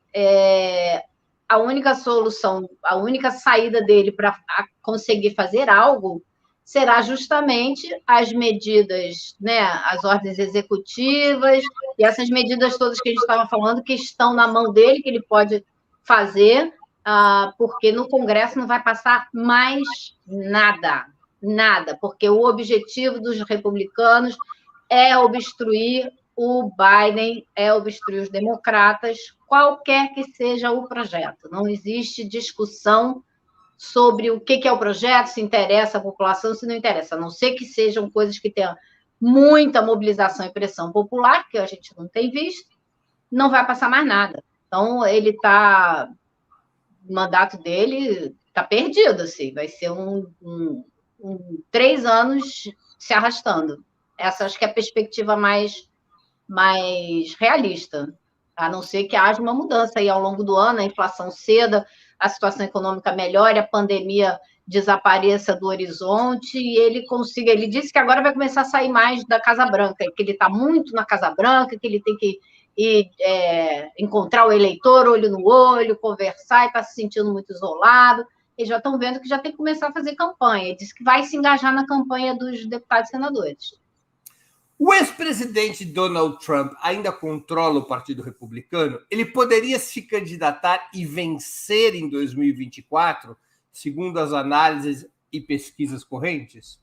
a única solução, a única saída dele para conseguir fazer algo será justamente as medidas, né, as ordens executivas e essas medidas todas que a gente estava falando, que estão na mão dele, que ele pode fazer, porque no Congresso não vai passar mais nada, porque o objetivo dos republicanos é obstruir o Biden, é obstruir os democratas, qualquer que seja o projeto. Não existe discussão sobre o que é o projeto, se interessa a população, se não interessa, a não ser que sejam coisas que tenham muita mobilização e pressão popular, que a gente não tem visto, não vai passar mais nada. Então, o mandato dele está perdido, assim, vai ser 3 anos se arrastando. Essa acho que é a perspectiva mais realista, a não ser que haja uma mudança aí ao longo do ano, a inflação ceda, a situação econômica melhore, a pandemia desapareça do horizonte e ele disse que agora vai começar a sair mais da Casa Branca, que ele está muito na Casa Branca, que ele tem que ir encontrar o eleitor olho no olho, conversar, e está se sentindo muito isolado. Eles já estão vendo que já tem que começar a fazer campanha. Ele disse que vai se engajar na campanha dos deputados e senadores. O ex-presidente Donald Trump ainda controla o Partido Republicano? Ele poderia se candidatar e vencer em 2024, segundo as análises e pesquisas correntes?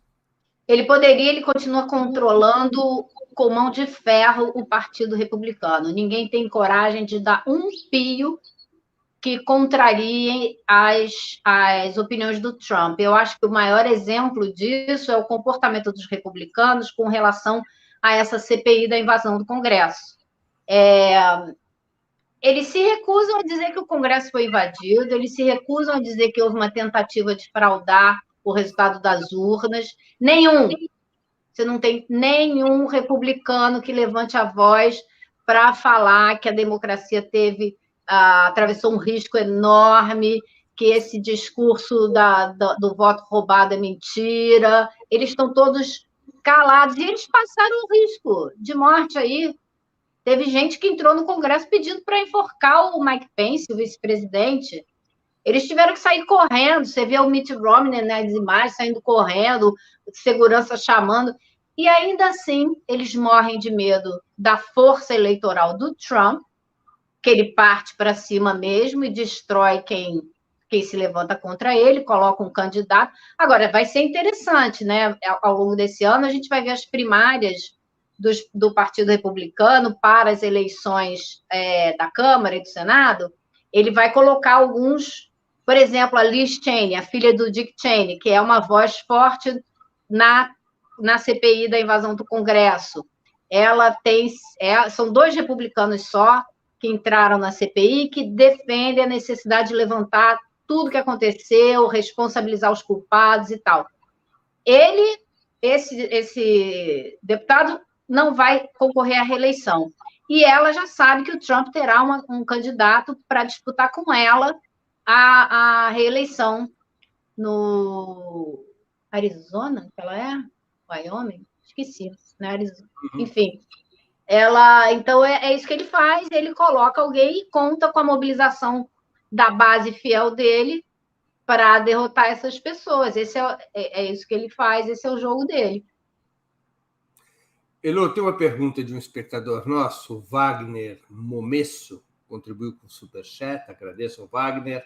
Ele poderia, ele continua controlando com mão de ferro o Partido Republicano. Ninguém tem coragem de dar um pio que contrarie as opiniões do Trump. Eu acho que o maior exemplo disso é o comportamento dos republicanos com relação a essa CPI da invasão do Congresso. Eles se recusam a dizer que o Congresso foi invadido, eles se recusam a dizer que houve uma tentativa de fraudar o resultado das urnas. Você não tem nenhum republicano que levante a voz para falar que a democracia atravessou um risco enorme, que esse discurso do voto roubado é mentira. Eles estão todos calados, e eles passaram o risco de morte aí. Teve gente que entrou no Congresso pedindo para enforcar o Mike Pence, o vice-presidente. Eles tiveram que sair correndo. Você vê o Mitt Romney nas imagens saindo correndo, segurança chamando. e ainda assim eles morrem de medo da força eleitoral do Trump, que ele parte para cima mesmo e destrói quem se levanta contra ele, coloca um candidato. Agora, vai ser interessante, né? Ao longo desse ano, a gente vai ver as primárias do Partido Republicano para as eleições da Câmara e do Senado. Ele vai colocar alguns, por exemplo, a Liz Cheney, a filha do Dick Cheney, que é uma voz forte na CPI da invasão do Congresso. Ela tem... são 2 republicanos só que entraram na CPI, que defendem a necessidade de levantar tudo que aconteceu, responsabilizar os culpados e tal. Esse deputado, não vai concorrer à reeleição. E ela já sabe que o Trump terá um candidato para disputar com ela a reeleição no Arizona, que ela é? Wyoming? Esqueci, né? Arizona. Enfim, então é isso que ele faz, ele coloca alguém e conta com a mobilização da base fiel dele para derrotar essas pessoas. Esse é isso que ele faz, esse é o jogo dele. Elô, tem uma pergunta de um espectador nosso, Wagner Momesso, contribuiu com o Superchat, agradeço ao Wagner.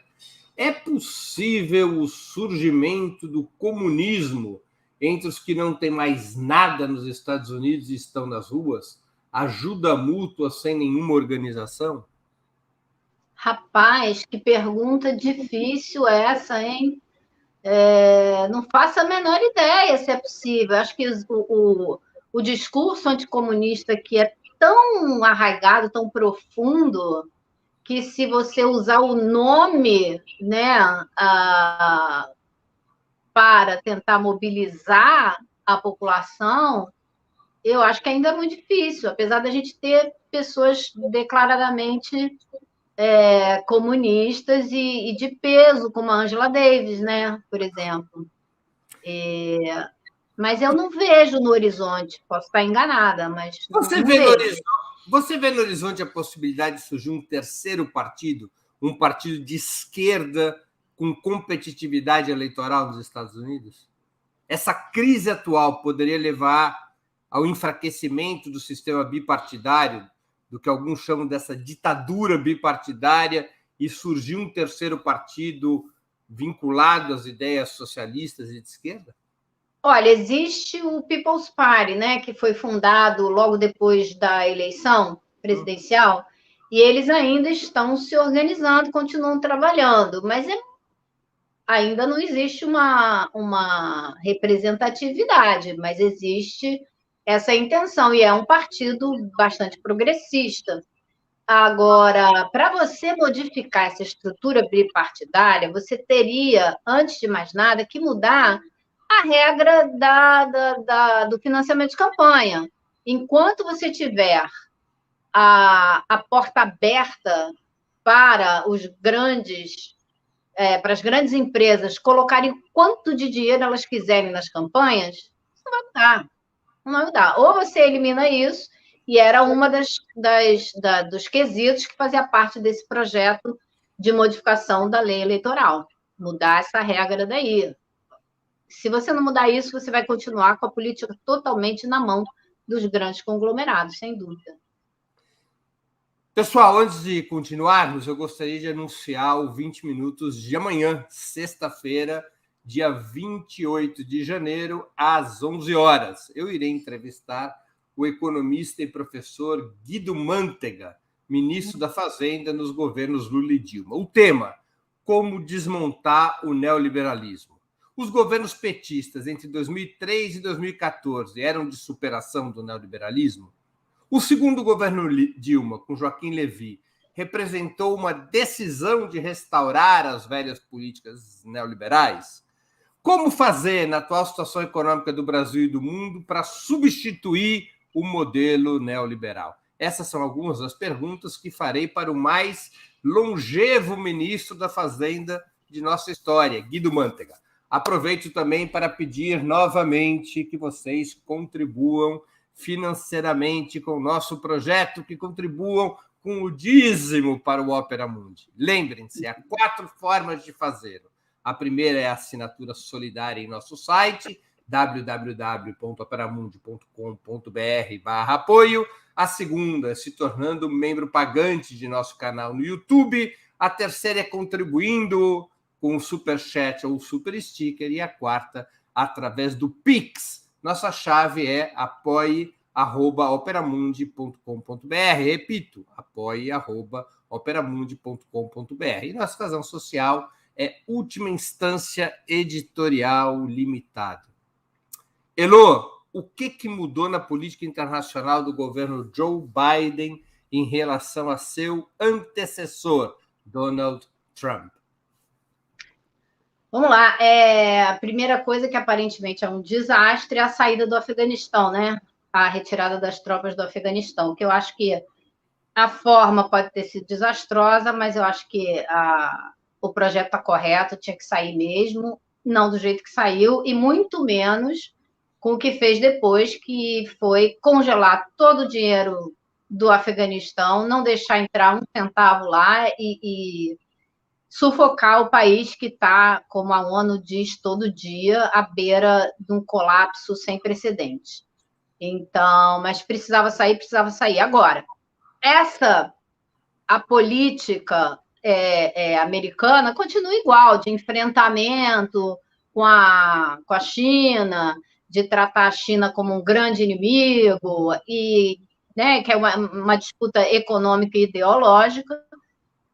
É possível o surgimento do comunismo entre os que não têm mais nada nos Estados Unidos e estão nas ruas? Ajuda mútua sem nenhuma organização? Rapaz, que pergunta difícil essa, hein? Não faço a menor ideia se é possível. Acho que o discurso anticomunista aqui é tão arraigado, tão profundo, que se você usar o nome, né, para tentar mobilizar a população, eu acho que ainda é muito difícil, apesar da gente ter pessoas declaradamente comunistas e de peso, como a Angela Davis, né, por exemplo. Mas eu não vejo no horizonte, posso estar enganada, mas Você vê no horizonte a possibilidade de surgir um terceiro partido, um partido de esquerda com competitividade eleitoral nos Estados Unidos? Essa crise atual poderia levar ao enfraquecimento do sistema bipartidário, do que alguns chamam dessa ditadura bipartidária, e surgir um terceiro partido vinculado às ideias socialistas e de esquerda? Olha, existe o People's Party, né, que foi fundado logo depois da eleição presidencial, e eles ainda estão se organizando, continuam trabalhando, mas ainda não existe uma representatividade, mas existe essa intenção, e é um partido bastante progressista. Agora, para você modificar essa estrutura bipartidária, você teria, antes de mais nada, que mudar a regra do financiamento de campanha. Enquanto você tiver a porta aberta para para as grandes empresas colocarem quanto de dinheiro elas quiserem nas campanhas, isso não vai mudar. Não vai mudar. Ou você elimina isso, e era uma dos quesitos que fazia parte desse projeto de modificação da lei eleitoral. Mudar essa regra daí. Se você não mudar isso, você vai continuar com a política totalmente na mão dos grandes conglomerados, sem dúvida. Pessoal, antes de continuarmos, eu gostaria de anunciar o 20 Minutos de amanhã, sexta-feira, dia 28 de janeiro, às 11 horas. Eu irei entrevistar o economista e professor Guido Mantega, ministro da Fazenda nos governos Lula e Dilma. O tema: como desmontar o neoliberalismo. Os governos petistas entre 2003 e 2014 eram de superação do neoliberalismo? O segundo governo Dilma, com Joaquim Levy, representou uma decisão de restaurar as velhas políticas neoliberais? Como fazer, na atual situação econômica do Brasil e do mundo, para substituir o modelo neoliberal? Essas são algumas das perguntas que farei para o mais longevo ministro da Fazenda de nossa história, Guido Mantega. Aproveito também para pedir novamente que vocês contribuam financeiramente com o nosso projeto, que contribuam com o dízimo para o Opera Mundi. Lembrem-se, há 4 formas de fazer. A primeira é a assinatura solidária em nosso site, www.operamundi.com.br/apoio. A segunda, se tornando membro pagante de nosso canal no YouTube. A terceira é contribuindo com o Superchat ou o Super Sticker. E a quarta, através do Pix. Nossa chave é apoie@operamundi.com.br. Repito, apoie@operamundi.com.br. E nossa razão social é Última Instância Editorial Limitado. Elô, o que mudou na política internacional do governo Joe Biden em relação a seu antecessor, Donald Trump? Vamos lá. A primeira coisa que aparentemente é um desastre é a saída do Afeganistão, né? A retirada das tropas do Afeganistão, que eu acho que a forma pode ter sido desastrosa, mas eu acho que o projeto está correto, tinha que sair mesmo, não do jeito que saiu, e muito menos com o que fez depois, que foi congelar todo o dinheiro do Afeganistão, não deixar entrar um centavo lá e sufocar o país que está, como a ONU diz todo dia, à beira de um colapso sem precedentes. Então, mas precisava sair. Agora, a política americana continua igual, de enfrentamento com a China, de tratar a China como um grande inimigo, e, né, que é uma disputa econômica e ideológica.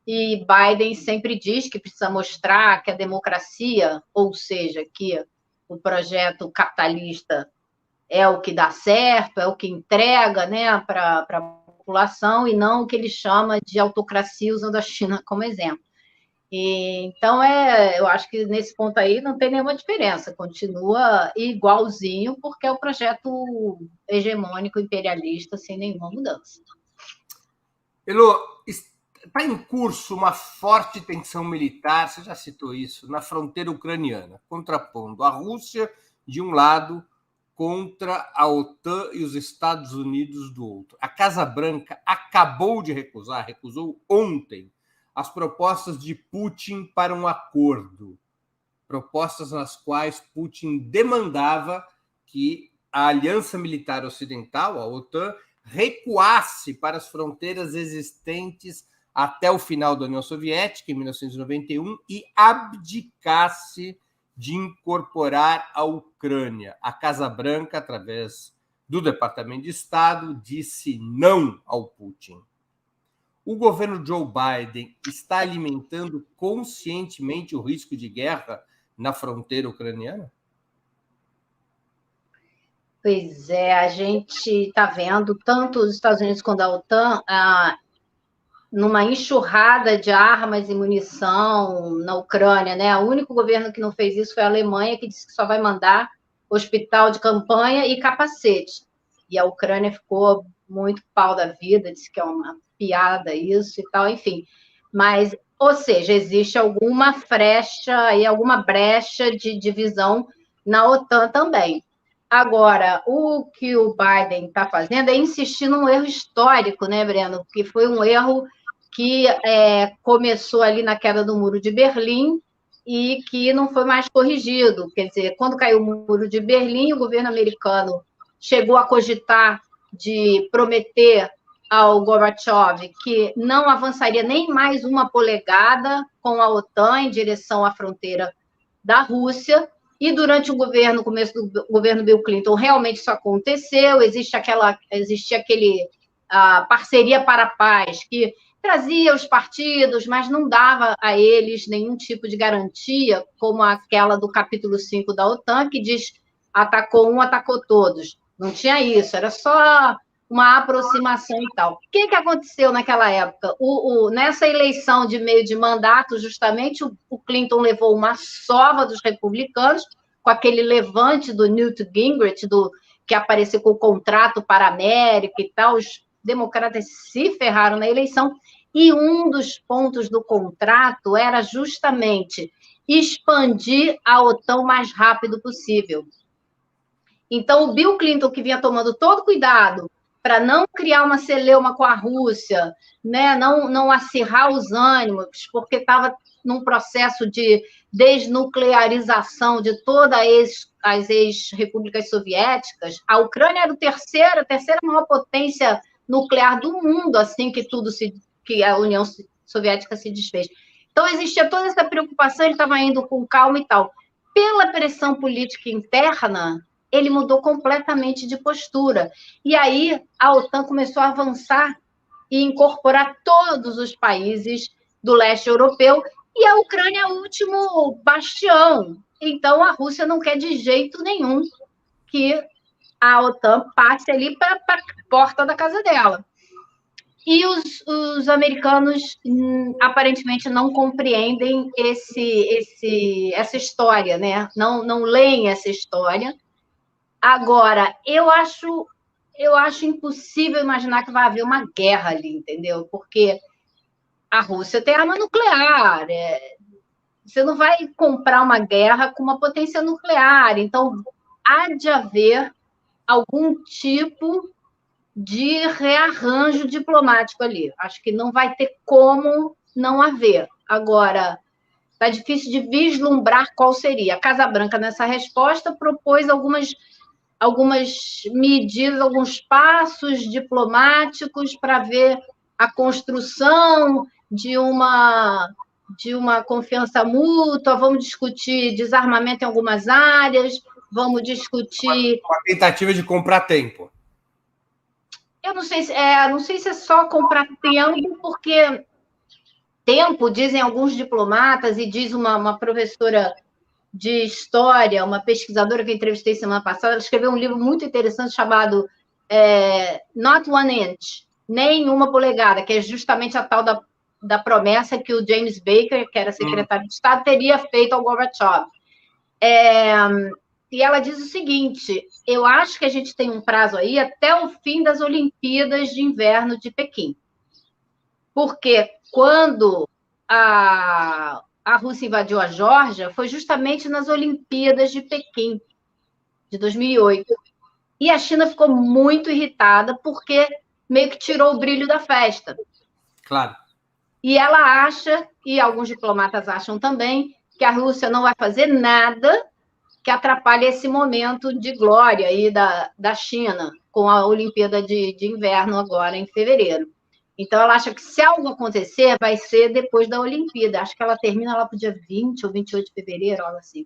E Biden sempre diz que precisa mostrar que a democracia, ou seja, que o projeto capitalista é o que dá certo, é o que entrega, né, para a população, e não o que ele chama de autocracia, usando a China como exemplo. Então, eu acho que nesse ponto aí não tem nenhuma diferença, continua igualzinho, porque é o projeto hegemônico imperialista sem nenhuma mudança. Elô, está em curso uma forte tensão militar, você já citou isso, na fronteira ucraniana, contrapondo a Rússia de um lado contra a OTAN e os Estados Unidos do outro. A Casa Branca acabou de recusou ontem as propostas de Putin para um acordo, propostas nas quais Putin demandava que a Aliança Militar Ocidental, a OTAN, recuasse para as fronteiras existentes até o final da União Soviética, em 1991, e abdicasse de incorporar a Ucrânia. A Casa Branca, através do Departamento de Estado, disse não ao Putin. O governo Joe Biden está alimentando conscientemente o risco de guerra na fronteira ucraniana? Pois é, a gente está vendo tanto os Estados Unidos quanto a OTAN numa enxurrada de armas e munição na Ucrânia, né? O único governo que não fez isso foi a Alemanha, que disse que só vai mandar hospital de campanha e capacete. E a Ucrânia ficou muito pau da vida, disse que é uma piada isso e tal, enfim. Mas, ou seja, existe alguma brecha de divisão na OTAN também. Agora, o que o Biden está fazendo é insistir num erro histórico, né, Breno? Que foi um erro que começou ali na queda do Muro de Berlim e que não foi mais corrigido. Quer dizer, quando caiu o Muro de Berlim, o governo americano chegou a cogitar de prometer ao Gorbachev que não avançaria nem mais uma polegada com a OTAN em direção à fronteira da Rússia. E durante o começo do governo Bill Clinton, realmente isso aconteceu. Existia aquele parceria para a paz, que trazia os partidos, mas não dava a eles nenhum tipo de garantia, como aquela do capítulo 5 da OTAN, que diz atacou um, atacou todos. Não tinha isso, era só uma aproximação e tal. O que aconteceu naquela época? Nessa eleição de meio de mandato, justamente, o Clinton levou uma sova dos republicanos, com aquele levante do Newt Gingrich, que apareceu com o contrato para a América e tal. Os democratas se ferraram na eleição, e um dos pontos do contrato era justamente expandir a OTAN o mais rápido possível. Então, o Bill Clinton, que vinha tomando todo cuidado para não criar uma celeuma com a Rússia, né, não acirrar os ânimos, porque estava num processo de desnuclearização de todas as ex-repúblicas soviéticas. A Ucrânia era a terceira maior potência nuclear do mundo, assim que a União Soviética se desfez. Então, existia toda essa preocupação, ele estava indo com calma e tal. Pela pressão política interna, ele mudou completamente de postura. E aí, a OTAN começou a avançar e incorporar todos os países do leste europeu, e a Ucrânia é o último bastião. Então, a Rússia não quer de jeito nenhum que a OTAN passe ali para a porta da casa dela. E os americanos aparentemente não compreendem essa história, né? Não leem essa história. Agora, eu acho impossível imaginar que vai haver uma guerra ali, entendeu? Porque a Rússia tem arma nuclear. Você não vai comprar uma guerra com uma potência nuclear. Então, há de haver algum tipo de rearranjo diplomático ali. Acho que não vai ter como não haver. Agora, está difícil de vislumbrar qual seria. A Casa Branca, nessa resposta, propôs algumas medidas, alguns passos diplomáticos para ver a construção de uma confiança mútua, vamos discutir desarmamento em algumas áreas, vamos discutir... Uma tentativa de comprar tempo. Eu não sei se é só comprar tempo, porque tempo, dizem alguns diplomatas, e diz uma professora de história, uma pesquisadora que eu entrevistei semana passada, ela escreveu um livro muito interessante chamado Not One Inch, nem uma polegada, que é justamente a tal da promessa que o James Baker, que era secretário de Estado, teria feito ao Gorbachev. E ela diz o seguinte: eu acho que a gente tem um prazo aí até o fim das Olimpíadas de Inverno de Pequim. Porque quando a Rússia invadiu a Geórgia, foi justamente nas Olimpíadas de Pequim, de 2008. E a China ficou muito irritada, porque meio que tirou o brilho da festa. Claro. E ela acha, e alguns diplomatas acham também, que a Rússia não vai fazer nada que atrapalhe esse momento de glória aí da China, com a Olimpíada de Inverno agora, em fevereiro. Então, ela acha que se algo acontecer, vai ser depois da Olimpíada. Acho que ela termina lá para o dia 20 ou 28 de fevereiro, algo assim.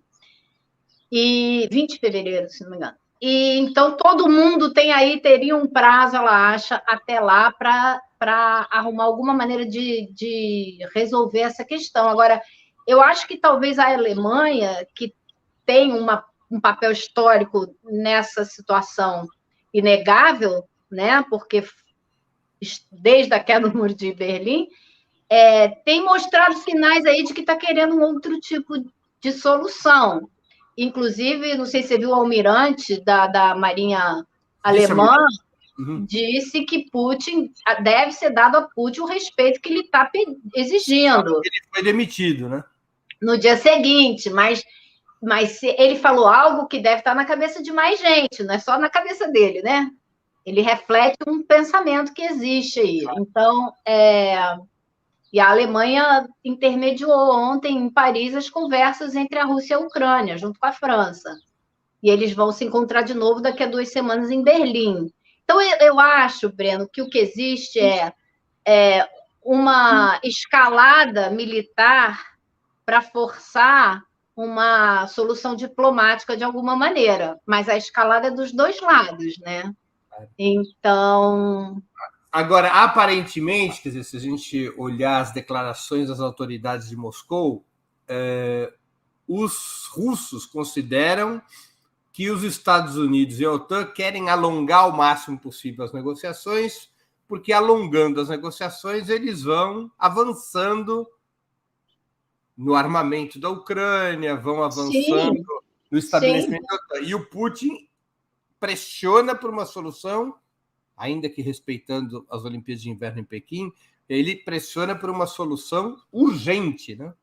E 20 de fevereiro, se não me engano. E então, todo mundo teria um prazo, ela acha, até lá, para arrumar alguma maneira de resolver essa questão. Agora, eu acho que talvez a Alemanha, que tem um papel histórico nessa situação inegável, né? Porque desde a queda do Muro de Berlim, tem mostrado sinais aí de que está querendo um outro tipo de solução. Inclusive, não sei se você viu o almirante da Marinha Alemã, disse que Putin deve ser dado a Putin o respeito que ele está exigindo. Ele foi demitido, né? No dia seguinte, mas ele falou algo que deve estar na cabeça de mais gente, não é só na cabeça dele, né? Ele reflete um pensamento que existe aí. Então, e a Alemanha intermediou ontem em Paris as conversas entre a Rússia e a Ucrânia, junto com a França. E eles vão se encontrar de novo daqui a 2 semanas em Berlim. Então, eu acho, Breno, que o que existe é uma escalada militar para forçar uma solução diplomática de alguma maneira, mas a escalada é dos dois lados, né? Então... Agora, aparentemente, quer dizer, se a gente olhar as declarações das autoridades de Moscou, os russos consideram que os Estados Unidos e a OTAN querem alongar o máximo possível as negociações, porque alongando as negociações, eles vão avançando no armamento da Ucrânia, vão avançando no estabelecimento da OTAN. E o Putin pressiona por uma solução, ainda que respeitando as Olimpíadas de Inverno em Pequim, ele pressiona por uma solução urgente, né?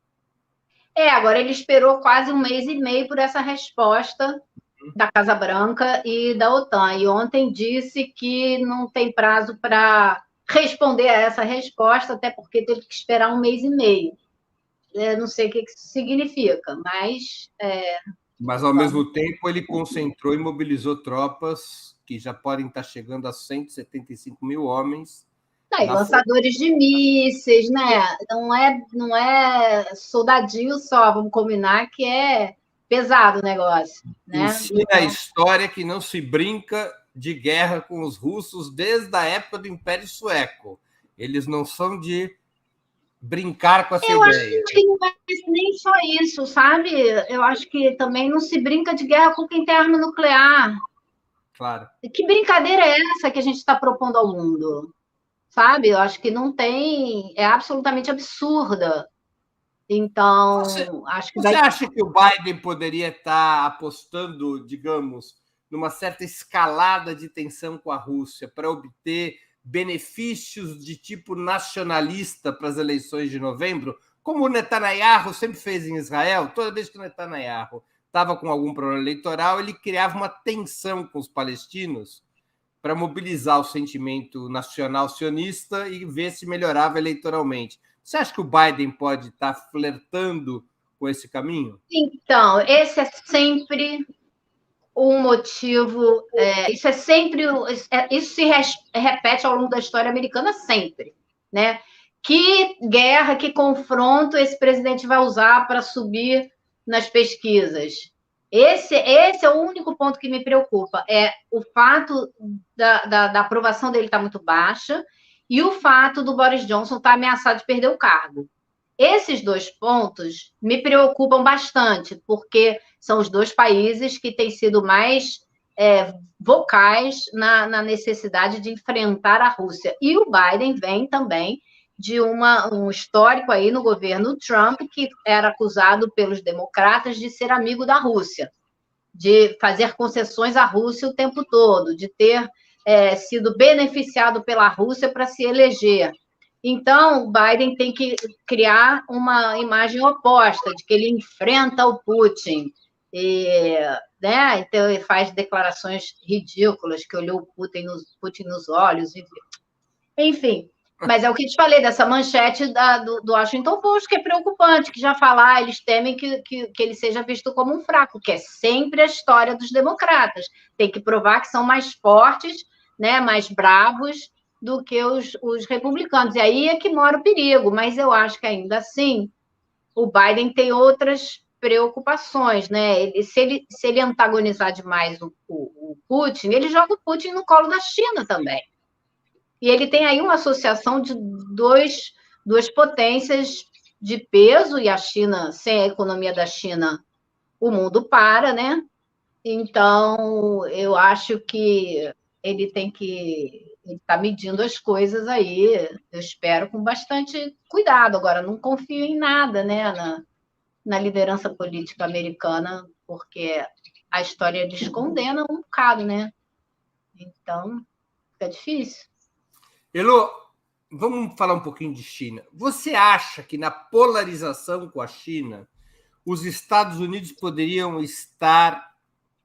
Agora ele esperou quase 1 mês e meio por essa resposta da Casa Branca e da OTAN. E ontem disse que não tem prazo para responder a essa resposta, até porque teve que esperar 1 mês e meio. não sei o que isso significa, mas... Mas, ao mesmo tempo, ele concentrou e mobilizou tropas que já podem estar chegando a 175 mil homens. E lançadores de mísseis, né? Não é soldadinho só, vamos combinar que é pesado o negócio. Né? Ensina a história que não se brinca de guerra com os russos desde a época do Império Sueco. Eles não são de brincar com essa ideia. Eu acho que não é nem só isso, sabe? Eu acho que também não se brinca de guerra com quem tem arma nuclear. Claro. Que brincadeira é essa que a gente está propondo ao mundo? Sabe? Eu acho que não tem... É absolutamente absurda. Então, acho que você acha que o Biden poderia estar apostando, digamos, numa certa escalada de tensão com a Rússia para obter benefícios de tipo nacionalista para as eleições de novembro, como o Netanyahu sempre fez em Israel? Toda vez que o Netanyahu estava com algum problema eleitoral, ele criava uma tensão com os palestinos para mobilizar o sentimento nacional sionista e ver se melhorava eleitoralmente. Você acha que o Biden pode estar flertando com esse caminho? Então, esse é sempre um motivo, isso se repete ao longo da história americana sempre, né? Que guerra, que confronto esse presidente vai usar para subir nas pesquisas? Esse é o único ponto que me preocupa, é o fato da aprovação dele estar muito baixa e o fato do Boris Johnson estar ameaçado de perder o cargo. Esses dois pontos me preocupam bastante, porque são os dois países que têm sido mais vocais na necessidade de enfrentar a Rússia. E o Biden vem também de um histórico aí no governo Trump, que era acusado pelos democratas de ser amigo da Rússia, de fazer concessões à Rússia o tempo todo, de ter sido beneficiado pela Rússia para se eleger. Então, o Biden tem que criar uma imagem oposta, de que ele enfrenta o Putin. Né? Então, ele faz declarações ridículas, que olhou o Putin nos olhos. Enfim, mas é o que te falei, dessa manchete do Washington Post, que é preocupante, que já falar, eles temem que ele seja visto como um fraco, que é sempre a história dos democratas. Tem que provar que são mais fortes, né, mais bravos, do que os republicanos. E aí é que mora o perigo, mas eu acho que ainda assim o Biden tem outras preocupações, né? Se ele antagonizar demais o Putin, ele joga o Putin no colo da China também. E ele tem aí uma associação de duas potências de peso, e a China, sem a economia da China, o mundo para, né? Então, eu acho que ele tem que estar medindo as coisas aí, eu espero, com bastante cuidado. Agora, não confio em nada, né, na liderança política americana, porque a história lhes condena um bocado, né? Então, fica difícil. Elô, vamos falar um pouquinho de China. Você acha que na polarização com a China, os Estados Unidos poderiam estar,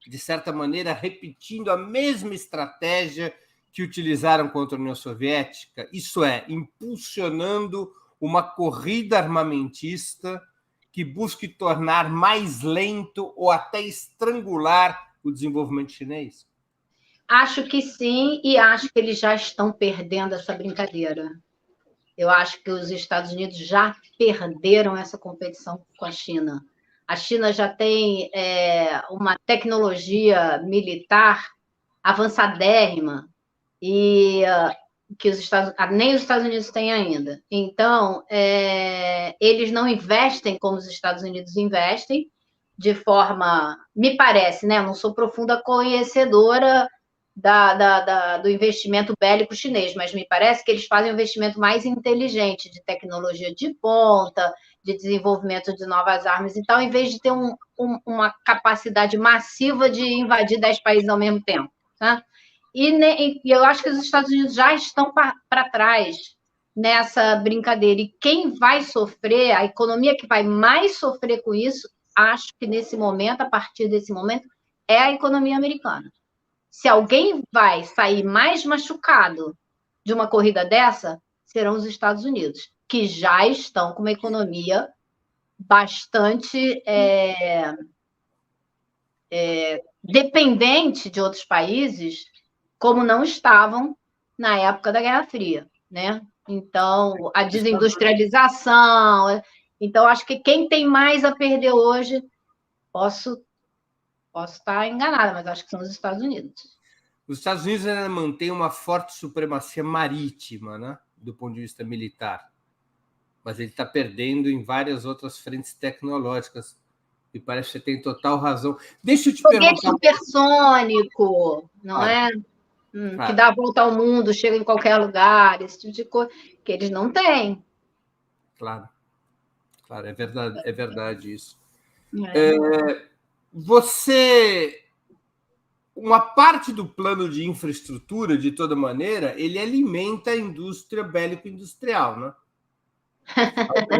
de certa maneira, repetindo a mesma estratégia que utilizaram contra a União Soviética? Isso é, impulsionando uma corrida armamentista que busque tornar mais lento ou até estrangular o desenvolvimento chinês? Acho que sim, e acho que eles já estão perdendo essa brincadeira. Eu acho que os Estados Unidos já perderam essa competição com a China. A China já tem uma tecnologia militar avançadérrima e que nem os Estados Unidos têm ainda. Então, eles não investem como os Estados Unidos investem, de forma, me parece, né? Eu não sou profunda conhecedora do investimento bélico chinês, mas me parece que eles fazem um investimento mais inteligente de tecnologia de ponta, de desenvolvimento de novas armas e tal, em vez de ter uma capacidade massiva de invadir 10 países ao mesmo tempo. Tá? E eu acho que os Estados Unidos já estão para trás nessa brincadeira. E quem vai sofrer, a economia que vai mais sofrer com isso, acho que nesse momento, a partir desse momento, é a economia americana. Se alguém vai sair mais machucado de uma corrida dessa, serão os Estados Unidos, que já estão com uma economia bastante dependente de outros países, como não estavam na época da Guerra Fria, né? Então, a desindustrialização. Então, acho que quem tem mais a perder hoje, posso estar enganada, mas acho que são os Estados Unidos. Os Estados Unidos ainda mantêm uma forte supremacia marítima, né? Do ponto de vista militar. Mas ele está perdendo em várias outras frentes tecnológicas. E parece que você tem total razão. Deixa eu te Foguete perguntar. Supersônico, não é? Claro. Que dá a volta ao mundo, chega em qualquer lugar, esse tipo de coisa, que eles não têm. Claro, é verdade isso. Uma parte do plano de infraestrutura, de toda maneira, ele alimenta a indústria bélico-industrial, né?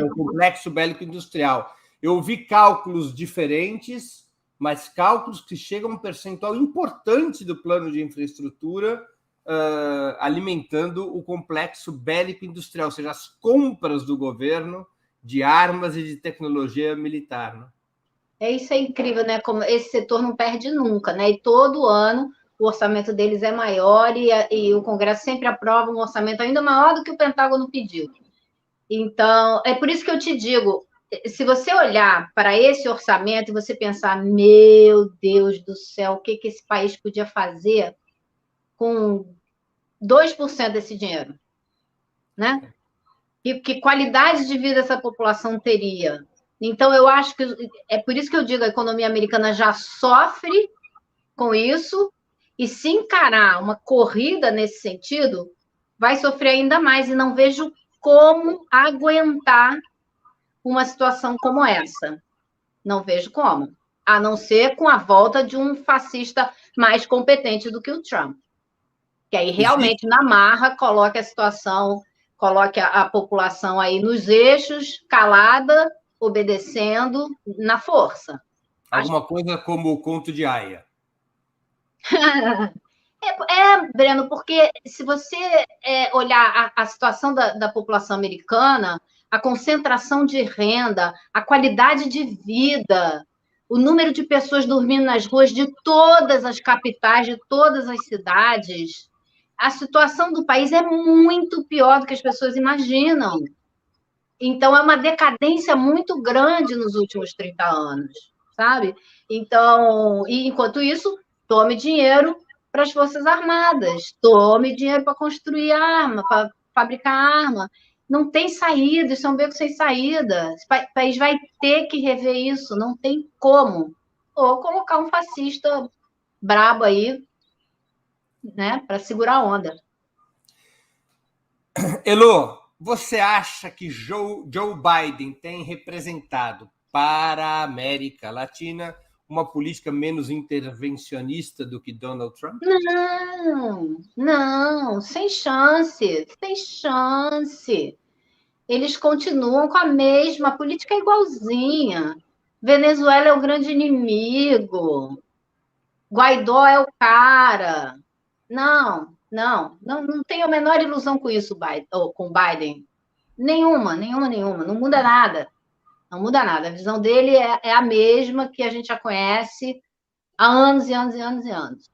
O complexo bélico-industrial. Eu vi cálculos diferentes, mas cálculos que chegam a um percentual importante do plano de infraestrutura alimentando o complexo bélico-industrial, ou seja, as compras do governo de armas e de tecnologia militar. Né? Isso é incrível, né? Como esse setor não perde nunca, né? E todo ano o orçamento deles é maior e o Congresso sempre aprova um orçamento ainda maior do que o Pentágono pediu. Então, é por isso que eu te digo, se você olhar para esse orçamento e você pensar, meu Deus do céu, o que esse país podia fazer com 2% desse dinheiro, né? E que qualidade de vida essa população teria? Então, eu acho que é por isso que eu digo, a economia americana já sofre com isso, e se encarar uma corrida nesse sentido, vai sofrer ainda mais, e não vejo como aguentar uma situação como essa. Não vejo como. A não ser com a volta de um fascista mais competente do que o Trump. Que aí realmente, na marra, coloque a situação, coloque a população aí nos eixos, calada, obedecendo, na força. Alguma coisa como o conto de Aya. Breno, porque se você olhar a situação da população americana, a concentração de renda, a qualidade de vida, o número de pessoas dormindo nas ruas de todas as capitais, de todas as cidades, a situação do país é muito pior do que as pessoas imaginam. Então, é uma decadência muito grande nos últimos 30 anos, sabe? Então, e enquanto isso, tome dinheiro para as Forças Armadas, tome dinheiro para construir arma, para fabricar arma. Não tem saída, isso é um beco sem saída. O país vai ter que rever isso, não tem como. Ou colocar um fascista brabo aí, né, para segurar a onda. Elô, você acha que Joe Biden tem representado para a América Latina uma política menos intervencionista do que Donald Trump? Não, sem chance, sem chance. Eles continuam com a mesma política igualzinha. Venezuela é o grande inimigo. Guaidó é o cara. Não tenho a menor ilusão com isso, com Biden. Nenhuma. Não muda nada. Não muda nada. A visão dele é a mesma que a gente já conhece há anos e anos e anos e anos.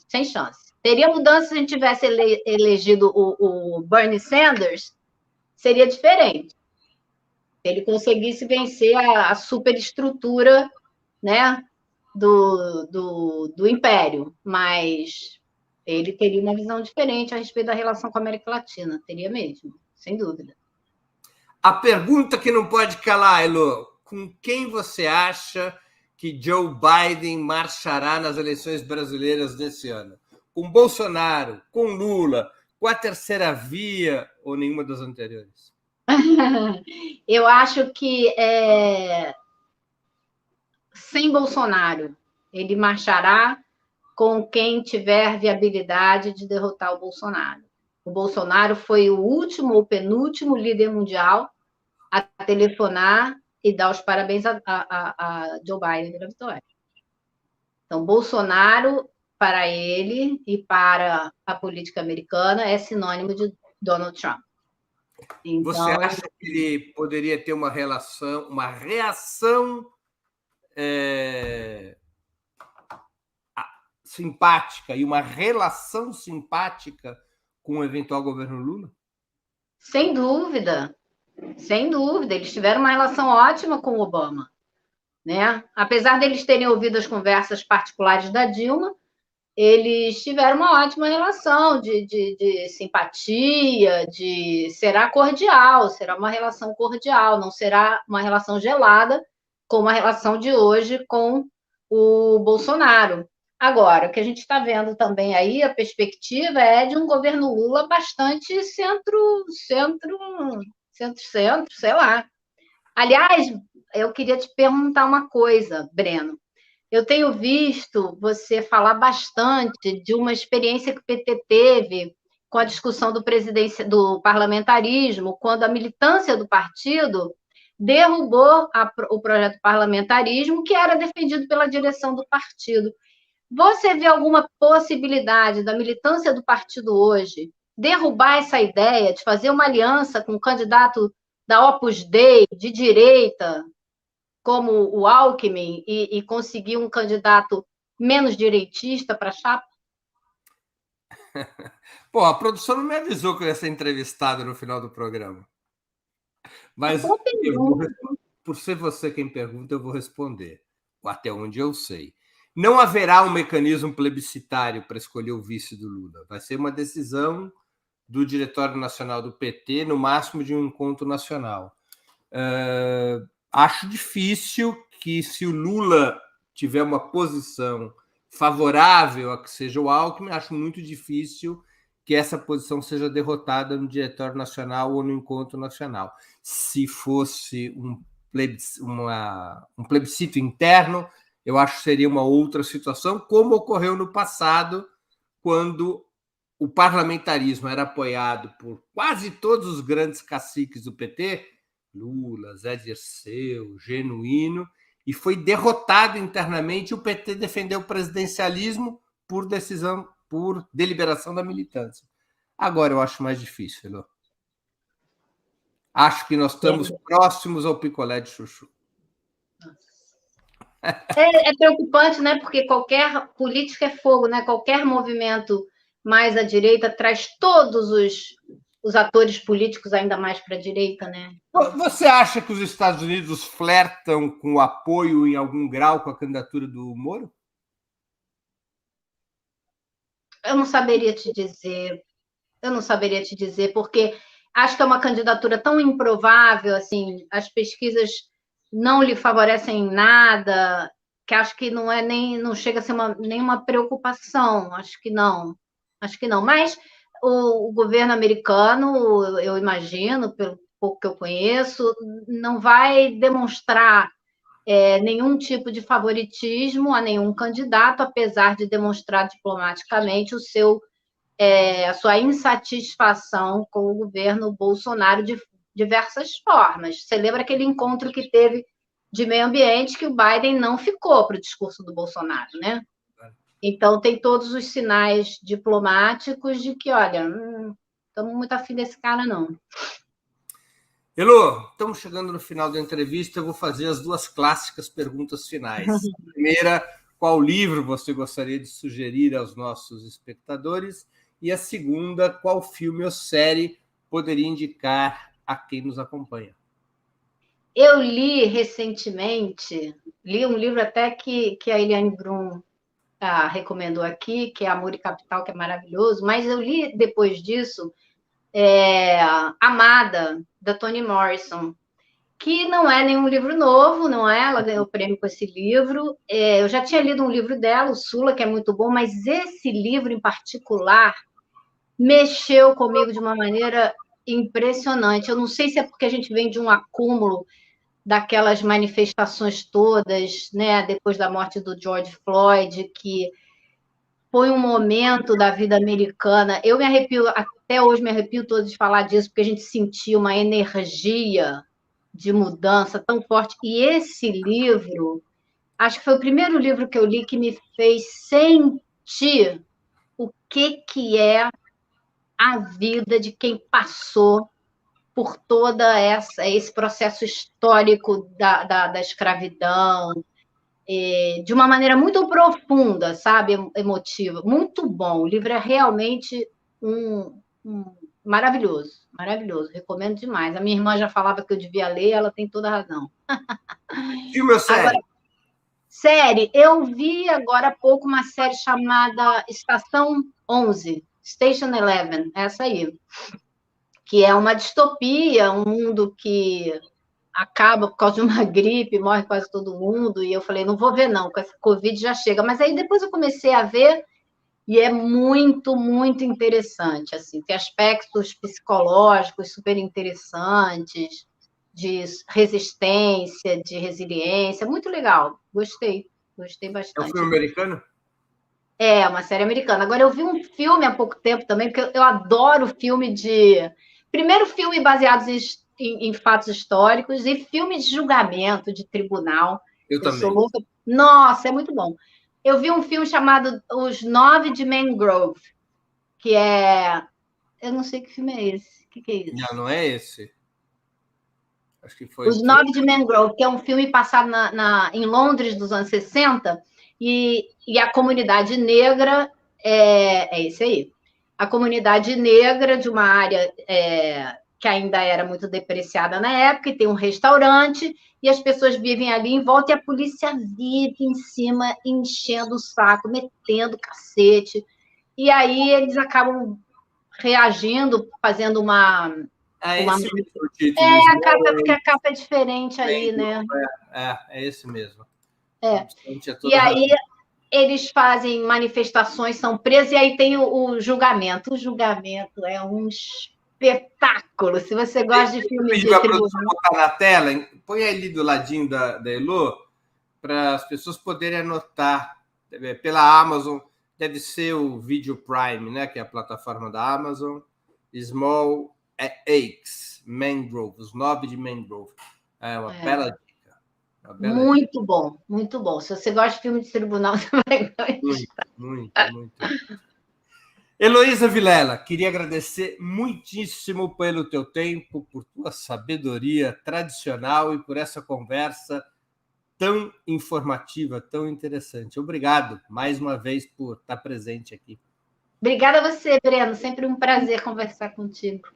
Sem chance. Teria mudança se a gente tivesse elegido o Bernie Sanders, seria diferente. Se ele conseguisse vencer a superestrutura, né, do império, mas ele teria uma visão diferente a respeito da relação com a América Latina, teria mesmo, sem dúvida. A pergunta que não pode calar, Elô, com quem você acha que Joe Biden marchará nas eleições brasileiras desse ano? Com Bolsonaro, com Lula, com a terceira via ou nenhuma das anteriores? Eu acho que sem Bolsonaro, ele marchará com quem tiver viabilidade de derrotar o Bolsonaro. O Bolsonaro foi o último ou penúltimo líder mundial a telefonar e dar os parabéns a Joe Biden pela vitória. Então, Bolsonaro, para ele e para a política americana, é sinônimo de Donald Trump. Então, você acha que ele poderia ter uma reação simpática e uma relação simpática com o eventual governo Lula? sem dúvida, sem dúvida. Eles tiveram uma relação ótima com o Obama, né? Apesar deles terem ouvido as conversas particulares da Dilma, eles tiveram uma ótima relação de simpatia, será cordial, será uma relação cordial, não será uma relação gelada, como a relação de hoje com o Bolsonaro. Agora, o que a gente está vendo também aí, a perspectiva é de um governo Lula bastante centro-centro, sei lá. Aliás, eu queria te perguntar uma coisa, Breno. Eu tenho visto você falar bastante de uma experiência que o PT teve com a discussão do parlamentarismo, quando a militância do partido derrubou o projeto parlamentarismo, que era defendido pela direção do partido. Você vê alguma possibilidade da militância do partido hoje derrubar essa ideia de fazer uma aliança com um candidato da Opus Dei, de direita, como o Alckmin, e conseguir um candidato menos direitista para a chapa? Pô, a produção não me avisou que eu ia ser entrevistado no final do programa. Mas por ser você quem pergunta, eu vou responder, até onde eu sei. Não haverá um mecanismo plebiscitário para escolher o vice do Lula. Vai ser uma decisão do Diretório Nacional do PT, no máximo de um encontro nacional. Acho difícil que, se o Lula tiver uma posição favorável a que seja o Alckmin, acho muito difícil que essa posição seja derrotada no Diretório Nacional ou no Encontro Nacional. Se fosse um plebiscito interno, eu acho que seria uma outra situação, como ocorreu no passado, quando o parlamentarismo era apoiado por quase todos os grandes caciques do PT, Lula, Zé Dirceu, Genuíno, e foi derrotado internamente. O PT defendeu o presidencialismo por deliberação da militância. Agora eu acho mais difícil, Elô. Acho que nós estamos próximos ao picolé de chuchu. É preocupante, né? Porque qualquer política é fogo, né? Qualquer movimento mais à direita traz todos os atores políticos ainda mais para a direita, né? Você acha que os Estados Unidos flertam com o apoio em algum grau com a candidatura do Moro? Eu não saberia te dizer, porque acho que é uma candidatura tão improvável, assim, as pesquisas não lhe favorecem em nada, que acho que não chega a ser nenhuma preocupação, acho que não. Mas o governo americano, eu imagino, pelo pouco que eu conheço, não vai demonstrar nenhum tipo de favoritismo a nenhum candidato, apesar de demonstrar diplomaticamente a sua insatisfação com o governo Bolsonaro de diversas formas. Você lembra aquele encontro que teve de meio ambiente que o Biden não ficou para o discurso do Bolsonaro, né? Então, tem todos os sinais diplomáticos de que, olha, não estamos muito afim desse cara, não. Elô, estamos chegando no final da entrevista, eu vou fazer as duas clássicas perguntas finais. A primeira, qual livro você gostaria de sugerir aos nossos espectadores? E a segunda, qual filme ou série poderia indicar a quem nos acompanha? Eu li recentemente, um livro até que a Eliane Brum recomendou aqui, que é Amor e Capital, que é maravilhoso, mas eu li depois disso Amada, da Toni Morrison, que não é nenhum livro novo, não é? Ela ganhou o prêmio com esse livro. Eu já tinha lido um livro dela, o Sula, que é muito bom, mas esse livro em particular mexeu comigo de uma maneira impressionante. Eu não sei se é porque a gente vem de um acúmulo daquelas manifestações todas, né, depois da morte do George Floyd, que foi um momento da vida americana. Eu me arrepio, até hoje me arrepio todo de falar disso, porque a gente sentiu uma energia de mudança tão forte. E esse livro, acho que foi o primeiro livro que eu li que me fez sentir o que é a vida de quem passou por esse processo histórico da escravidão, de uma maneira muito profunda, sabe, emotiva. Muito bom. O livro é realmente maravilhoso, maravilhoso. Recomendo demais. A minha irmã já falava que eu devia ler, ela tem toda a razão. Filme ou série? Agora, série, eu vi agora há pouco uma série chamada Estação 11, Station 11, essa aí, que é uma distopia, um mundo que acaba por causa de uma gripe, morre quase todo mundo, e eu falei, não vou ver não, com essa Covid já chega. Mas aí depois eu comecei a ver, e é muito, muito interessante, assim, tem aspectos psicológicos super interessantes, de resistência, de resiliência, muito legal, gostei bastante. É um filme americano? É, uma série americana. Agora, eu vi um filme há pouco tempo também, porque eu adoro filme primeiro, filme baseados em fatos históricos e filmes de julgamento, de tribunal. Eu também. Sou louca. Nossa, é muito bom. Eu vi um filme chamado Os 9 de Mangrove, que é... Eu não sei que filme é esse. O que é isso? Não é esse. Acho que foi... Os 9 de Mangrove, que é um filme passado em Londres dos anos 60, e a comunidade negra é esse aí. A comunidade negra de uma área que ainda era muito depreciada na época, e tem um restaurante, e as pessoas vivem ali em volta, e a polícia vive em cima, enchendo o saco, metendo cacete. E aí eles acabam reagindo, fazendo uma... esse mesmo título. Porque a capa é diferente aí, né? É esse mesmo. E aí eles fazem manifestações, são presos, e aí tem o julgamento. O julgamento é um espetáculo. Se você gosta de filme de tribunal... botar na tela, põe ali do ladinho da Elo, para as pessoas poderem anotar. Pela Amazon, deve ser o Video Prime, né? Que é a plataforma da Amazon. Small Aches, Mangrove, os 9 de Mangrove. É uma bela dica. Muito bom, muito bom. Se você gosta de filme de tribunal, você vai gostar. Muito. Heloísa Vilela, queria agradecer muitíssimo pelo teu tempo, por tua sabedoria tradicional e por essa conversa tão informativa, tão interessante. Obrigado, mais uma vez, por estar presente aqui. Obrigada a você, Breno. Sempre um prazer conversar contigo.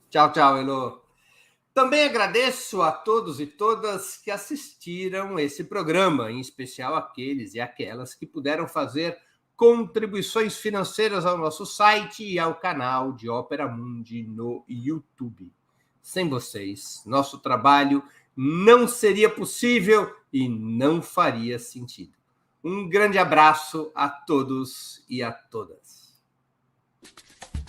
Tchau, Elo. Também agradeço a todos e todas que assistiram esse programa, em especial aqueles e aquelas que puderam fazer contribuições financeiras ao nosso site e ao canal de Ópera Mundi no YouTube. Sem vocês, nosso trabalho não seria possível e não faria sentido. Um grande abraço a todos e a todas.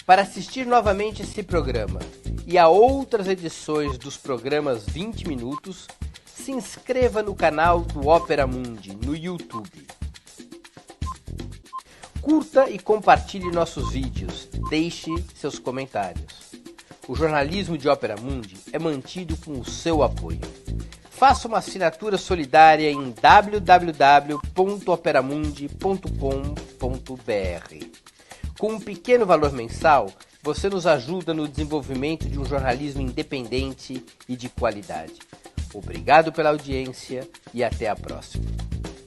Para assistir novamente esse programa e a outras edições dos programas 20 Minutos, se inscreva no canal do Ópera Mundi no YouTube. Curta e compartilhe nossos vídeos, deixe seus comentários. O jornalismo de Ópera Mundi é mantido com o seu apoio. Faça uma assinatura solidária em www.operamundi.com.br. Com um pequeno valor mensal, você nos ajuda no desenvolvimento de um jornalismo independente e de qualidade. Obrigado pela audiência e até a próxima.